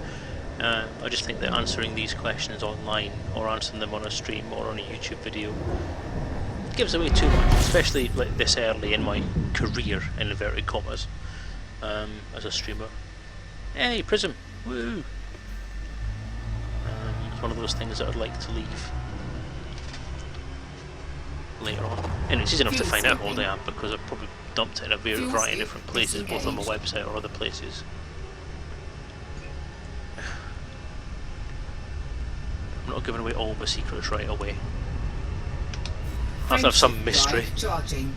Speaker 1: I just think that answering these questions online or answering them on a stream or on a YouTube video gives away too much, especially like this early in my career, in inverted commas, as a streamer. Hey, Prism! Woo! It's one of those things that I'd like to leave later on. And it's easy enough to find out how old I am because I've probably dumped it in a variety of different places, both on my website or other places. I'm not giving away all my secrets right away. I have to have some mystery.
Speaker 2: Charging.